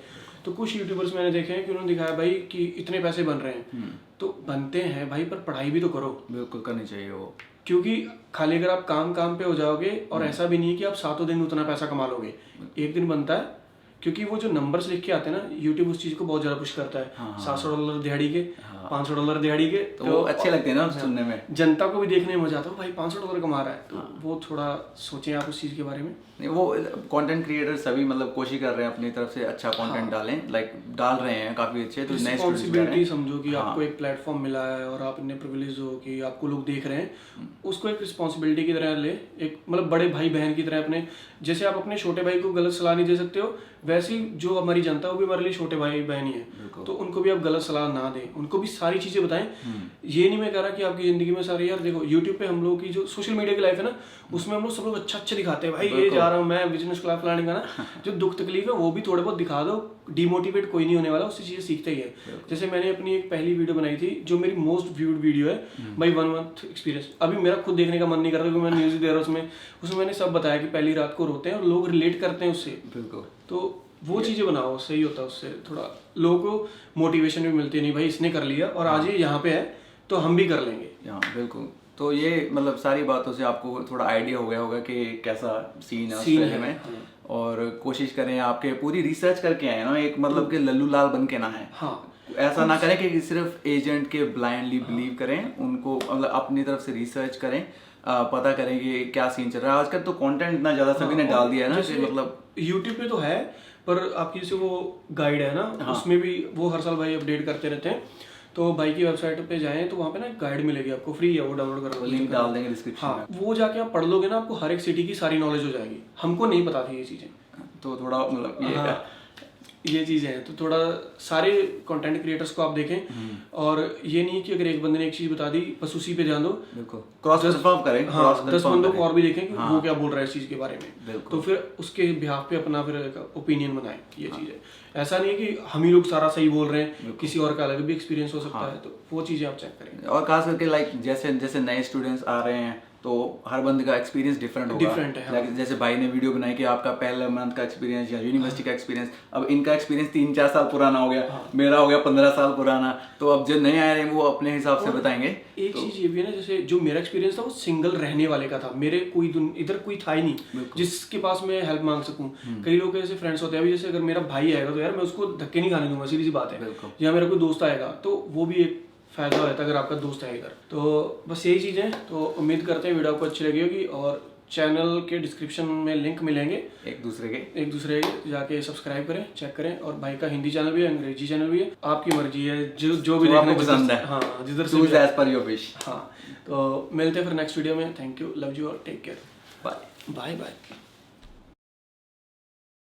तो कुछ यूट्यूबर्स मैंने देखे हैं कि उन्होंने दिखाया भाई कि इतने पैसे बन रहे हैं, तो बनते हैं भाई, पर पढ़ाई भी तो करो। बिल्कुल करनी चाहिए वो, क्योंकि खाली अगर आप काम पे हो जाओगे, और ऐसा भी नहीं है कि आप 7 दिन उतना पैसा कमा लोगे, एक दिन बनता है। क्योंकि वो जो नंबर्स लिख के आते हैं ना, यूट्यूब उस चीज को बहुत ज्यादा पुश करता है। $700 दिहाड़ी के, $500 दिहाड़ी के, तो अच्छे लगते हैं ना सुनने में, जनता को भी देखने में मजा आता है, भाई $500 कमा रहा है, तो वो थोड़ा सोचें आप उस चीज के बारे में। नहीं, वो कंटेंट क्रिएटर सभी मतलब कोशिश कर रहे हैं अपनी तरफ से अच्छा कंटेंट डालें, लाइक डाल रहे हैं काफी अच्छे। तो रिस्पॉन्सिबिलिटी समझो कि आपको एक प्लेटफॉर्म मिला है और आप इतने प्रिविलेज हो कि आपको लोग देख रहे हैं, उसको एक रिस्पॉन्सिबिलिटी की तरह ले, एक मतलब बड़े भाई बहन की तरह अपने, जैसे आप अपने छोटे भाई को गलत सलाह नहीं दे सकते हो, वैसे ही जो हमारी जनता है वो भी हमारे लिए छोटे भाई बहन ही है, तो उनको भी आप गलत सलाह ना दें, उनको भी सारी चीजें बताएं। ये नहीं मैं कह रहा कि आपकी जिंदगी में सारी, यार देखो यूट्यूब पे हम लोग की जो सोशल मीडिया की लाइफ है ना, उसमें हम लोग सब लोग अच्छा दिखाते हैं, भाई ये जा रहा हूँ मैं बिजनेस क्लास फलाने का ना, जो दुख तकलीफ है वो भी थोड़े बहुत दिखा दो, डिमोटिवेट कोई नहीं होने वाला, उससे चीजें सीखते ही है। जैसे मैंने अपनी एक पहली वीडियो बनाई थी जो मेरी मोस्ट व्यूड वीडियो है, माई 1 मंथ एक्सपीरियंस। अभी मेरा खुद देखने का मन नहीं कर रहा क्योंकि मैं न्यूज दे रहा हूँ उसमें मैंने सब बताया कि पहली रात को रोते हैं और लोग रिलेट करते हैं उससे। तो वो चीजें बनाओ, सही होता है, उससे थोड़ा लोगों को मोटिवेशन भी मिलती है, नहीं भाई इसने कर लिया और आज ये यहाँ पे है तो हम भी कर लेंगे। हाँ बिल्कुल। तो ये मतलब सारी बातों से आपको थोड़ा आइडिया हो गया होगा कि कैसा सीन है ऑस्ट्रेलिया में, और कोशिश करें आपके पूरी रिसर्च करके आए ना, एक मतलब कि लल्लू लाल बन के ना है। हाँ, ऐसा ना करें कि सिर्फ एजेंट के ब्लाइंडली बिलीव करें, उनको मतलब अपनी तरफ से रिसर्च करें, पता करें कि क्या सीन चल रहा है। आजकल तो कंटेंट इतना ज्यादा सभी ने डाल दिया है ना कि मतलब यूट्यूब पे तो है, पर आपकी जैसे वो गाइड है ना, उसमें भी वो हर साल भाई अपडेट करते रहते हैं। तो भाई की वेबसाइट पे जाएं तो वहाँ पे ना गाइड मिलेगी आपको, फ्री है, वो डाउनलोड कर लो, लिंक डाल देंगे डिस्क्रिप्शन में। वो जाके आप पढ़ लोगे ना, आपको हर एक सिटी की सारी नॉलेज हो जाएगी। हमको नहीं पता थी ये चीजें, तो थोड़ा मतलब ये चीजें हैं, तो थोड़ा सारे कंटेंट क्रिएटर्स को आप देखें, और ये नहीं कि अगर एक बंदे ने एक चीज बता दी बस उसी पे ध्यान दो, बिल्कुल क्रॉस कंफर्म करें। हाँ, 10 बंदों को और भी देखें कि वो क्या बोल रहा है इस चीज के बारे में, तो फिर उसके बिहाफ पे अपना फिर ओपिनियन बनाएं। ये चीज है, ऐसा नहीं है कि हम ही लोग सारा सही बोल रहे हैं, किसी और का अलग भी एक्सपीरियंस हो सकता है, तो वो चीजें आप चेक करें। और खास करके लाइक जैसे नए स्टूडेंट्स आ रहे हैं तो हर बंदे का एक्सपीरियंस डिफरेंट होगा। Different है, हाँ। जैसे भाई ने वीडियो बनाई कि आपका पहला मंथ का एक्सपीरियंस या यूनिवर्सिटी का एक्सपीरियंस, अब इनका एक्सपीरियंस 3-4 साल पुराना हो गया, मेरा हो गया 15 साल पुराना, तो अब जो नए आए हैं वो अपने हिसाब से बताएंगे। एक चीज ये भी है ना, जैसे जो मेरा एक्सपीरियंस था वो सिंगल रहने वाले का था, मेरे कोई इधर कोई था ही नहीं जिसके पास मैं हेल्प मांग सकूं। कई लोग ऐसे फ्रेंड्स होते हैं, अभी जैसे अगर मेरा भाई आएगा तो यार मैं उसको धक्के नहीं खाने दूंगा, सीधी सी बात है। या मेरा कोई दोस्त आएगा तो वो भी एक फायदा होता है अगर आपका दोस्त है इधर। तो बस यही चीज़ है। तो उम्मीद करते हैं वीडियो आपको अच्छी लगी होगी, और चैनल के डिस्क्रिप्शन में लिंक मिलेंगे एक दूसरे के जाके सब्सक्राइब करें, चेक करें। और भाई का हिंदी चैनल भी है, अंग्रेजी चैनल भी है, आपकी मर्जी है जो भी देखना पसंद है, हाँ जिधर से एज पर योर विश। हाँ, तो मिलते हैं फिर नेक्स्ट वीडियो में। थैंक यू, लव यू और take care, bye bye bye.